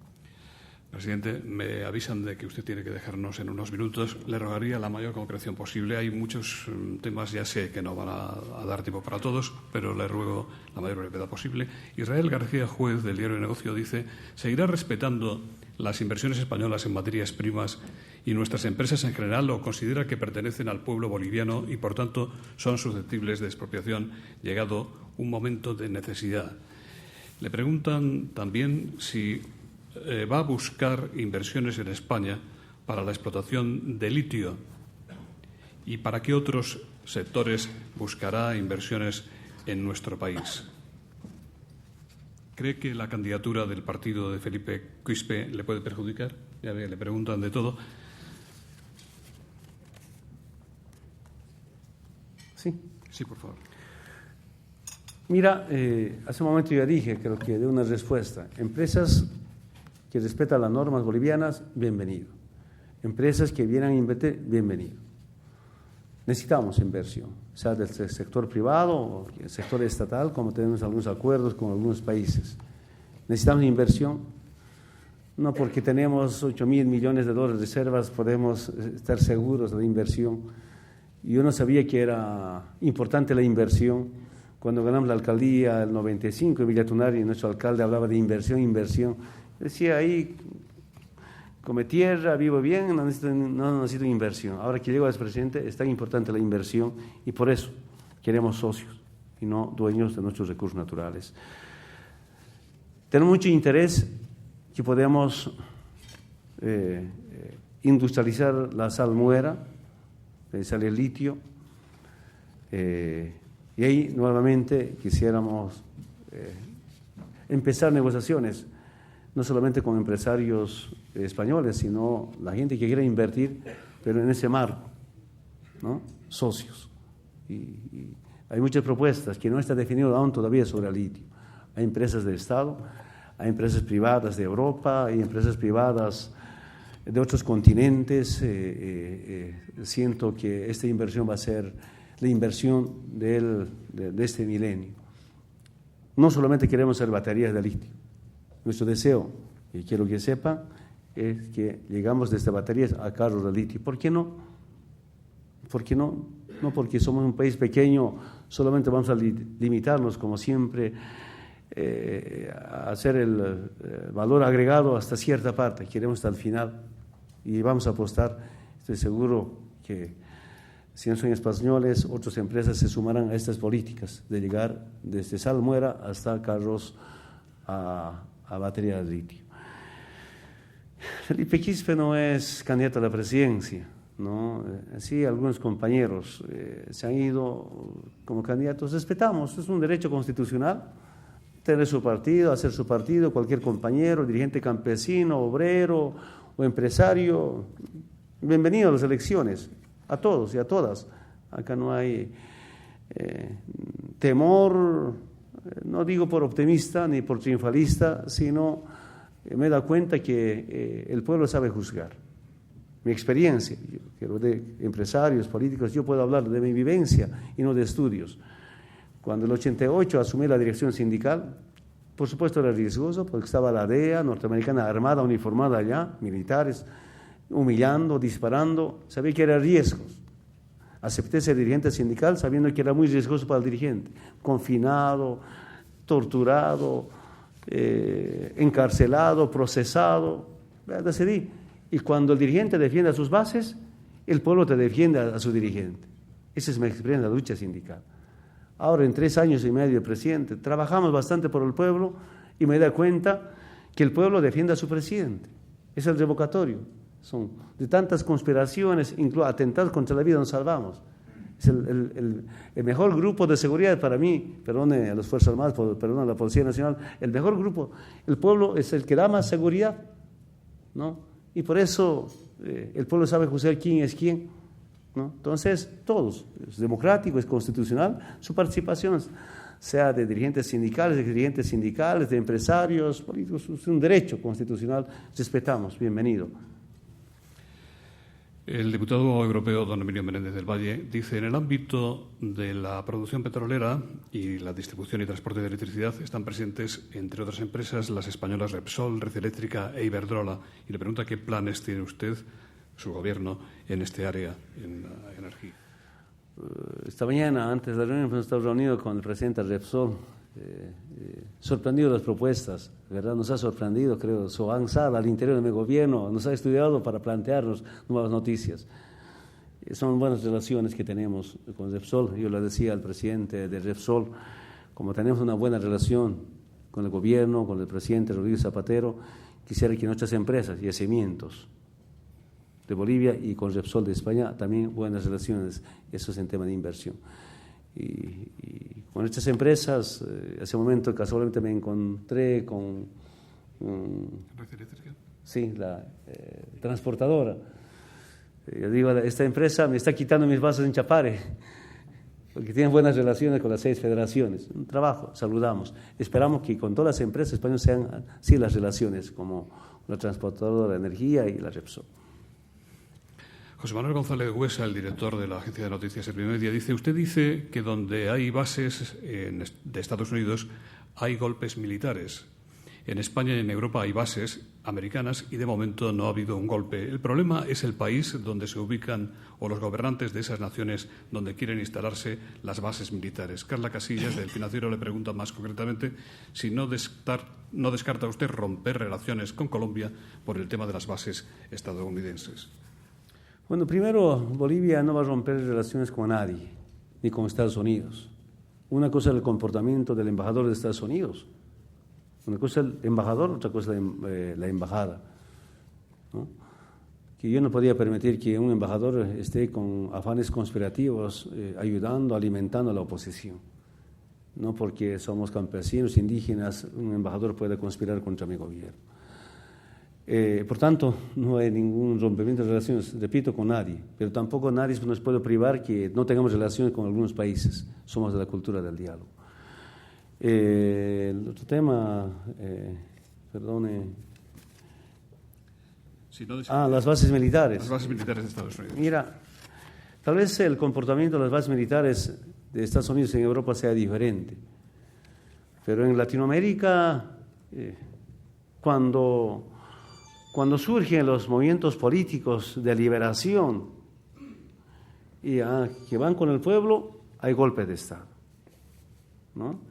Presidente, me avisan de que usted tiene que dejarnos en unos minutos. Le rogaría la mayor concreción posible. Hay muchos temas, ya sé que no van a dar tiempo para todos, pero le ruego la mayor brevedad posible. Israel García, juez del Diario de Negocio, dice: ¿seguirá respetando las inversiones españolas en materias primas y nuestras empresas en general, o considera que pertenecen al pueblo boliviano y, por tanto, son susceptibles de expropiación llegado un momento de necesidad? Le preguntan también si va a buscar inversiones en España para la explotación de litio y para qué otros sectores buscará inversiones en nuestro país. ¿Cree que la candidatura del partido de Felipe Quispe le puede perjudicar? Ya ve, le preguntan de todo. Sí. Sí, por favor. Mira, hace un momento ya dije, creo que de una respuesta. Empresas que respetan las normas bolivianas, bienvenido. Empresas que vienen a invertir, bienvenido. Necesitamos inversión, sea del sector privado o del sector estatal, como tenemos algunos acuerdos con algunos países. Necesitamos inversión, no porque tenemos $8.000 millones de reservas podemos estar seguros de la inversión. Yo no sabía que era importante la inversión. Cuando ganamos la alcaldía en el 95, en Villa Tunari, nuestro alcalde hablaba de inversión. Decía ahí, come tierra, vivo bien, no necesito inversión. Ahora que llego a ser presidente, es tan importante la inversión y por eso queremos socios y no dueños de nuestros recursos naturales. Tenemos mucho interés que podamos industrializar la salmuera, sale el litio, y ahí nuevamente quisiéramos empezar negociaciones, no solamente con empresarios españoles, sino la gente que quiera invertir, pero en ese marco, ¿no? Socios. Y hay muchas propuestas que no está definido aún todavía sobre el litio. Hay empresas del Estado, hay empresas privadas de Europa, hay empresas privadas de otros continentes. Siento que esta inversión va a ser la inversión de este milenio. No solamente queremos hacer baterías de litio. Nuestro deseo, y quiero que sepan, es que llegamos desde baterías a carros de litio. ¿Por qué no? ¿Por qué no? No porque somos un país pequeño, solamente vamos a limitarnos, como siempre, a hacer el valor agregado hasta cierta parte. Queremos hasta el final y vamos a apostar. Estoy seguro que si no son españoles, otras empresas se sumarán a estas políticas de llegar desde salmuera hasta carros a batería de litio. Felipe Quispe no es candidato a la presidencia, ¿no? Sí, algunos compañeros se han ido como candidatos. Respetamos, es un derecho constitucional tener su partido, hacer su partido. Cualquier compañero, dirigente campesino, obrero o empresario, bienvenido a las elecciones, a todos y a todas. Acá no hay temor, no digo por optimista ni por triunfalista, sino me da cuenta que el pueblo sabe juzgar. Mi experiencia, yo, de empresarios, políticos, yo puedo hablar de mi vivencia y no de estudios. Cuando en el 88 asumí la dirección sindical, por supuesto era riesgoso porque estaba la DEA norteamericana armada, uniformada allá, militares, humillando, disparando, sabía que era riesgos. Acepté ser dirigente sindical sabiendo que era muy riesgoso para el dirigente, confinado, torturado, encarcelado, procesado. Decidí. Y cuando el dirigente defiende a sus bases, el pueblo te defiende a su dirigente. Esa es mi experiencia en la lucha sindical. Ahora, en 3 años y medio de presidente, trabajamos bastante por el pueblo y me da cuenta que el pueblo defiende a su presidente. Es el revocatorio. Son de tantas conspiraciones, incluso atentados contra la vida, nos salvamos. Es el mejor grupo de seguridad para mí, perdone a las Fuerzas Armadas, perdone a la Policía Nacional, el mejor grupo, el pueblo es el que da más seguridad, ¿no? Y por eso el pueblo sabe juzgar quién es quién, ¿no? Entonces, todos, es democrático, es constitucional, su participación, sea de dirigentes sindicales, de empresarios, políticos, es un derecho constitucional, respetamos, bienvenido. El diputado europeo don Emilio Menéndez del Valle dice: en el ámbito de la producción petrolera y la distribución y transporte de electricidad están presentes, entre otras empresas, las españolas Repsol, Red Eléctrica e Iberdrola. Y le pregunta qué planes tiene usted, su gobierno, en este área, en la energía. Esta mañana, antes de la reunión, hemos estado reunidos con el presidente de Repsol, sorprendido las propuestas, ¿verdad? Nos ha sorprendido, creo, su avanzada al interior de mi gobierno, nos ha estudiado para plantearnos nuevas noticias. Son buenas relaciones que tenemos con Repsol. Yo le decía al presidente de Repsol, como tenemos una buena relación con el gobierno, con el presidente Rodríguez Zapatero, quisiera que nuestras empresas, Yacimientos de Bolivia y con Repsol de España, también buenas relaciones, eso es en tema de inversión. Y con estas empresas, hace un momento casualmente me encontré con ¿Red Eléctrica? Sí, la transportadora. Yo digo, esta empresa me está quitando mis bases en Chapare, porque tienen buenas relaciones con las 6 federaciones. Un trabajo, saludamos. Esperamos que con todas las empresas españolas sean así las relaciones, como la transportadora de energía y la Repsol. José Manuel González Huesa, el director de la agencia de noticias El Primer Día, usted dice que donde hay bases de Estados Unidos hay golpes militares. En España y en Europa hay bases americanas y de momento no ha habido un golpe. El problema es el país donde se ubican o los gobernantes de esas naciones donde quieren instalarse las bases militares. Carla Casillas, del Financiero, le pregunta más concretamente si no descarta usted romper relaciones con Colombia por el tema de las bases estadounidenses. Bueno, primero, Bolivia no va a romper relaciones con nadie, ni con Estados Unidos. Una cosa es el comportamiento del embajador de Estados Unidos. Una cosa es el embajador, otra cosa es la embajada, ¿no? Que yo no podía permitir que un embajador esté con afanes conspirativos ayudando, alimentando a la oposición. No porque somos campesinos, indígenas, un embajador puede conspirar contra mi gobierno. Por tanto, no hay ningún rompimiento de relaciones, repito, con nadie, pero tampoco nadie nos puede privar que no tengamos relaciones con algunos países. Somos de la cultura del diálogo. El otro tema, perdone. Si no las bases militares. Las bases militares de Estados Unidos. Mira, tal vez el comportamiento de las bases militares de Estados Unidos en Europa sea diferente, pero en Latinoamérica, cuando surgen los movimientos políticos de liberación y que van con el pueblo, hay golpes de Estado, ¿no?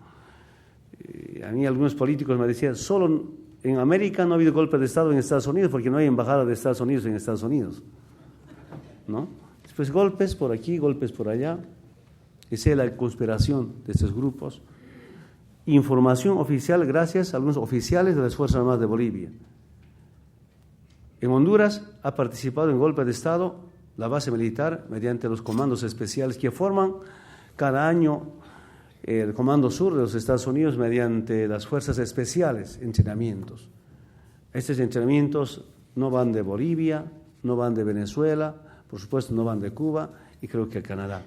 A mí algunos políticos me decían, solo en América no ha habido golpe de Estado en Estados Unidos porque no hay embajada de Estados Unidos en Estados Unidos, ¿no? Después golpes por aquí, golpes por allá. Esa es la conspiración de estos grupos. Información oficial gracias a algunos oficiales de las Fuerzas Armadas de Bolivia. En Honduras ha participado en golpe de Estado la base militar mediante los comandos especiales que forman cada año el Comando Sur de los Estados Unidos mediante las fuerzas especiales, entrenamientos. Estos entrenamientos no van de Bolivia, no van de Venezuela, por supuesto no van de Cuba y creo que Canadá.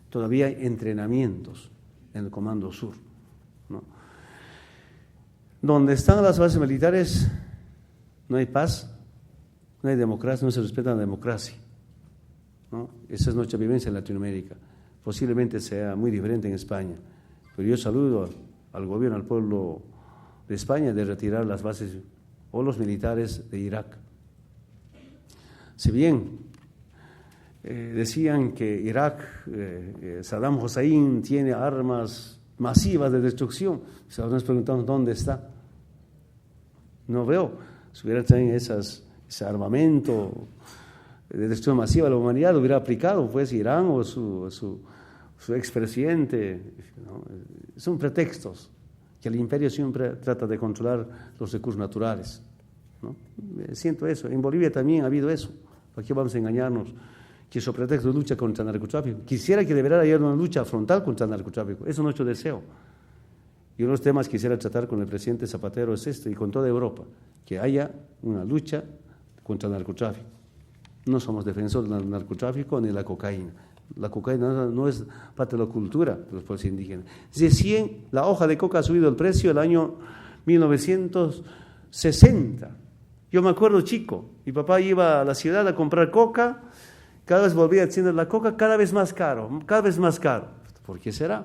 Todavía hay entrenamientos en el Comando Sur, ¿no? Donde están las bases militares no hay paz, no hay democracia, no se respeta la democracia, ¿no? Esa es nuestra vivencia en Latinoamérica. Posiblemente sea muy diferente en España. Pero yo saludo al gobierno, al pueblo de España de retirar las bases o los militares de Irak. Si bien decían que Irak, Saddam Hussein tiene armas masivas de destrucción, pues ahora nos preguntamos dónde está. No veo, si hubiera tenido ese armamento de destrucción masiva a la humanidad, lo hubiera aplicado pues Irán o su expresidente, ¿no? Son pretextos que el imperio siempre trata de controlar los recursos naturales, ¿no? Siento eso. En Bolivia también ha habido eso. ¿Para qué vamos a engañarnos? Que esos pretextos de lucha contra el narcotráfico. Quisiera que debiera haber una lucha frontal contra el narcotráfico. Eso es nuestro deseo. Y uno de los temas que quisiera tratar con el presidente Zapatero es este, y con toda Europa, que haya una lucha contra el narcotráfico. No somos defensores del narcotráfico ni de la cocaína. La cocaína no es parte de la cultura de los pueblos indígenas. Recién la hoja de coca ha subido el precio el año 1960. Yo me acuerdo chico, mi papá iba a la ciudad a comprar coca, cada vez volvía a encender la coca, cada vez más caro, cada vez más caro. ¿Por qué será?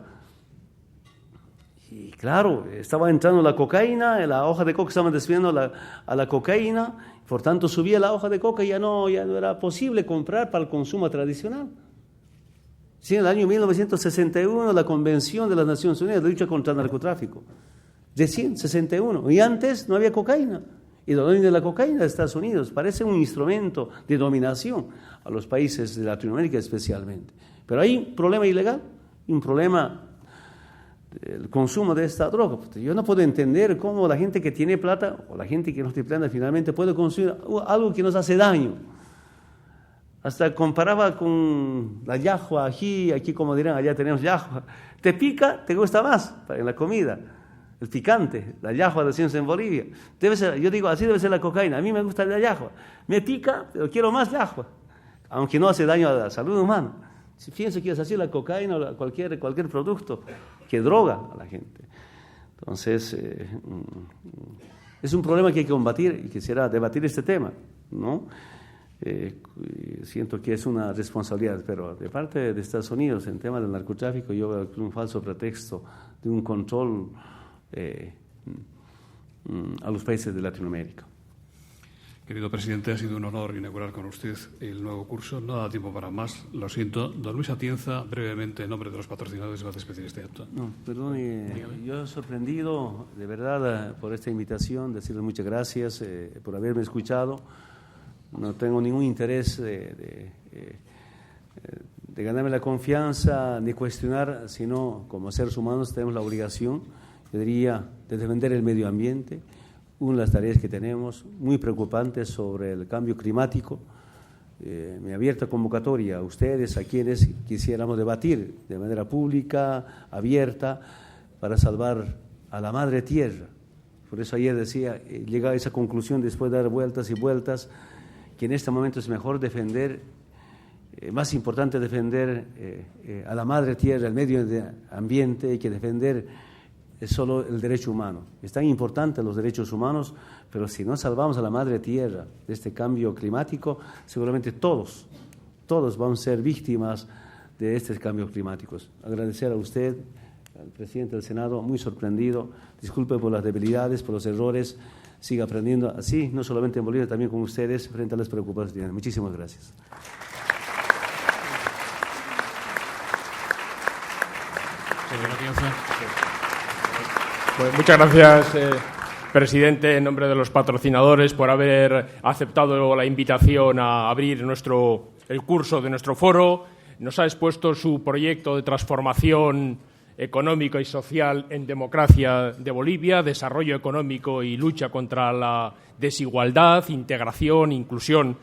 Y claro, estaba entrando la cocaína, la hoja de coca estaba desviando a la cocaína, por tanto subía la hoja de coca y ya no era posible comprar para el consumo tradicional. Sí, en el año 1961 la Convención de las Naciones Unidas de lucha contra el narcotráfico, recién 61, y antes no había cocaína, y el dominio de la cocaína de Estados Unidos parece un instrumento de dominación a los países de Latinoamérica especialmente. Pero hay un problema ilegal, un problema del consumo de esta droga. Yo no puedo entender cómo la gente que tiene plata o la gente que no tiene plata finalmente puede consumir algo que nos hace daño. Hasta comparaba con la yahua, aquí como dirán, allá tenemos yahua. Te pica, te gusta más en la comida, el picante, la yahua decimos en Bolivia. Debe ser, yo digo, así debe ser la cocaína. A mí me gusta la yahua. Me pica, pero quiero más yahua, aunque no hace daño a la salud humana. Si pienso que es así la cocaína o cualquier producto que droga a la gente. Entonces, es un problema que hay que combatir y quisiera debatir este tema, ¿no? Siento que es una responsabilidad, pero de parte de Estados Unidos en tema del narcotráfico yo veo un falso pretexto de un control a los países de Latinoamérica. Querido presidente, ha sido un honor inaugurar con usted el nuevo curso. No da tiempo para más, lo siento. Don Luis Atienza, brevemente, en nombre de los patrocinadores, va a despedir este acto. No, perdone, yo sorprendido, de verdad, por esta invitación, decirles muchas gracias por haberme escuchado. No tengo ningún interés de ganarme la confianza ni cuestionar, sino como seres humanos tenemos la obligación, yo diría, de defender el medio ambiente. Una de las tareas que tenemos, muy preocupantes sobre el cambio climático. Mi abierta convocatoria a ustedes, a quienes quisiéramos debatir de manera pública, abierta, para salvar a la madre tierra. Por eso ayer decía, llegaba a esa conclusión después de dar vueltas y vueltas, que en este momento es mejor defender, más importante defender a la madre tierra, el medio ambiente, que defender es solo el derecho humano. Es tan importante los derechos humanos, pero si no salvamos a la madre tierra de este cambio climático, seguramente todos vamos a ser víctimas de estos cambios climáticos. Agradecer a usted, al presidente del Senado, muy sorprendido. Disculpe por las debilidades, por los errores. Siga aprendiendo así, no solamente en Bolivia, también con ustedes, frente a las preocupaciones. Muchísimas gracias. Señor Atienza. Pues muchas gracias, presidente, en nombre de los patrocinadores, por haber aceptado la invitación a abrir el curso de nuestro foro. Nos ha expuesto su proyecto de transformación económica y social en democracia de Bolivia, desarrollo económico y lucha contra la desigualdad, integración, inclusión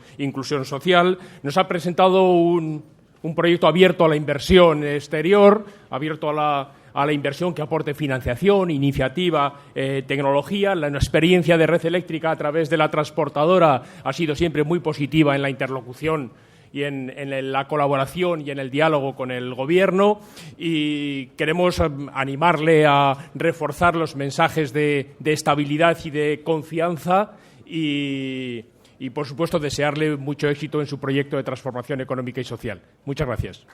social. Nos ha presentado un proyecto abierto a la inversión exterior, abierto a la inversión que aporte financiación, iniciativa, tecnología. La experiencia de Red Eléctrica a través de la transportadora ha sido siempre muy positiva en la interlocución y en la colaboración y en el diálogo con el Gobierno, y queremos animarle a reforzar los mensajes de estabilidad y de confianza y, por supuesto, desearle mucho éxito en su proyecto de transformación económica y social. Muchas gracias.